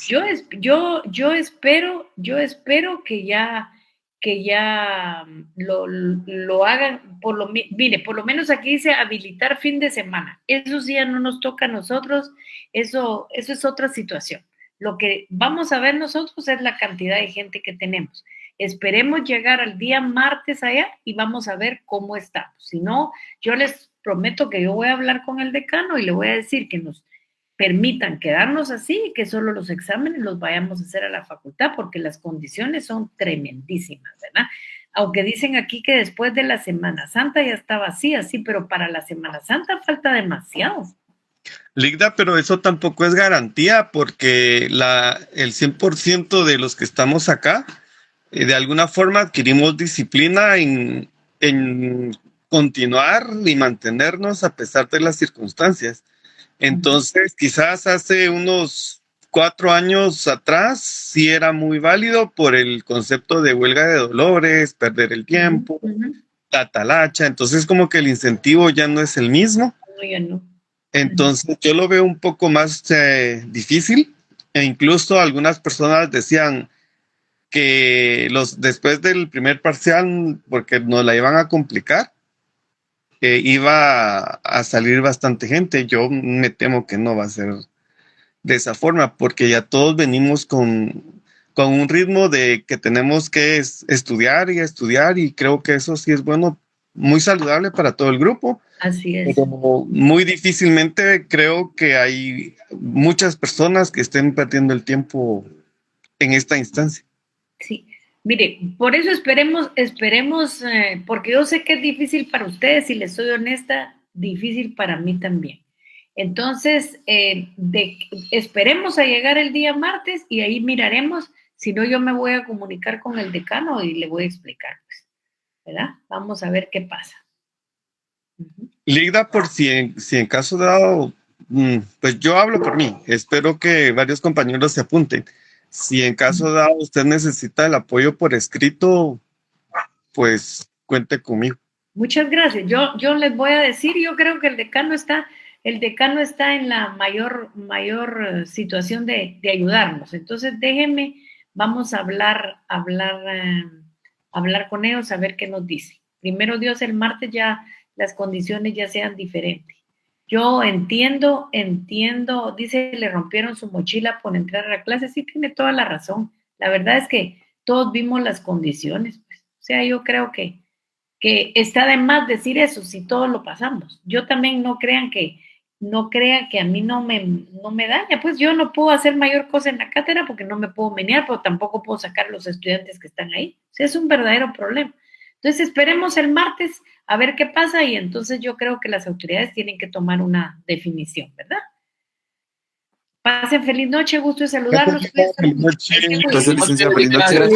yo espero que ya lo hagan, mire, por lo menos aquí dice habilitar fin de semana. Eso sí ya no nos toca a nosotros, eso es otra situación. Lo que vamos a ver nosotros es la cantidad de gente que tenemos. Esperemos llegar al día martes allá y vamos a ver cómo estamos. Si no, yo les prometo que yo voy a hablar con el decano y le voy a decir que nos permitan quedarnos así y que solo los exámenes los vayamos a hacer a la facultad, porque las condiciones son tremendísimas, ¿verdad? Aunque dicen aquí que después de la Semana Santa ya está vacía, sí, pero para la Semana Santa falta demasiado. Ligda, pero eso tampoco es garantía, porque el 100% de los que estamos acá, de alguna forma adquirimos disciplina en continuar y mantenernos a pesar de las circunstancias. Entonces, quizás hace unos 4 años atrás sí era muy válido por el concepto de huelga de dolores, perder el tiempo, la talacha. Entonces, como que el incentivo ya no es el mismo. No, ya no. Entonces, yo lo veo un poco más difícil, e incluso algunas personas decían que después del primer parcial, porque nos la iban a complicar, iba a salir bastante gente. Yo me temo que no va a ser de esa forma, porque ya todos venimos con un ritmo de que tenemos que estudiar y estudiar, y creo que eso sí es bueno, muy saludable para todo el grupo. Así es. Pero muy difícilmente creo que hay muchas personas que estén perdiendo el tiempo en esta instancia. Sí, mire, por eso esperemos, porque yo sé que es difícil para ustedes, y les soy honesta, difícil para mí también. Entonces, esperemos a llegar el día martes y ahí miraremos. Si no, yo me voy a comunicar con el decano y le voy a explicar, pues, ¿verdad? Vamos a ver qué pasa. Ligda, por si en caso dado, pues yo hablo por mí, espero que varios compañeros se apunten. Si en caso dado usted necesita el apoyo por escrito, pues cuente conmigo. Muchas gracias. Yo les voy a decir, yo creo que el decano está en la mayor situación de ayudarnos. Entonces, déjenme, vamos a hablar con ellos a ver qué nos dice. Primero Dios, el martes ya las condiciones ya sean diferentes. Yo entiendo, dice, le rompieron su mochila por entrar a la clase, sí tiene toda la razón. La verdad es que todos vimos las condiciones, pues. O sea, yo creo que está de más decir eso si todos lo pasamos. Yo también no crean que a mí no me daña, pues yo no puedo hacer mayor cosa en la cátedra porque no me puedo menear, pero tampoco puedo sacar a los estudiantes que están ahí. O sea, es un verdadero problema. Entonces, esperemos el martes a ver qué pasa, y entonces yo creo que las autoridades tienen que tomar una definición, ¿verdad? Pasen feliz noche, gusto de saludarlos. Feliz noche. Gracias, licenciada. Feliz noche.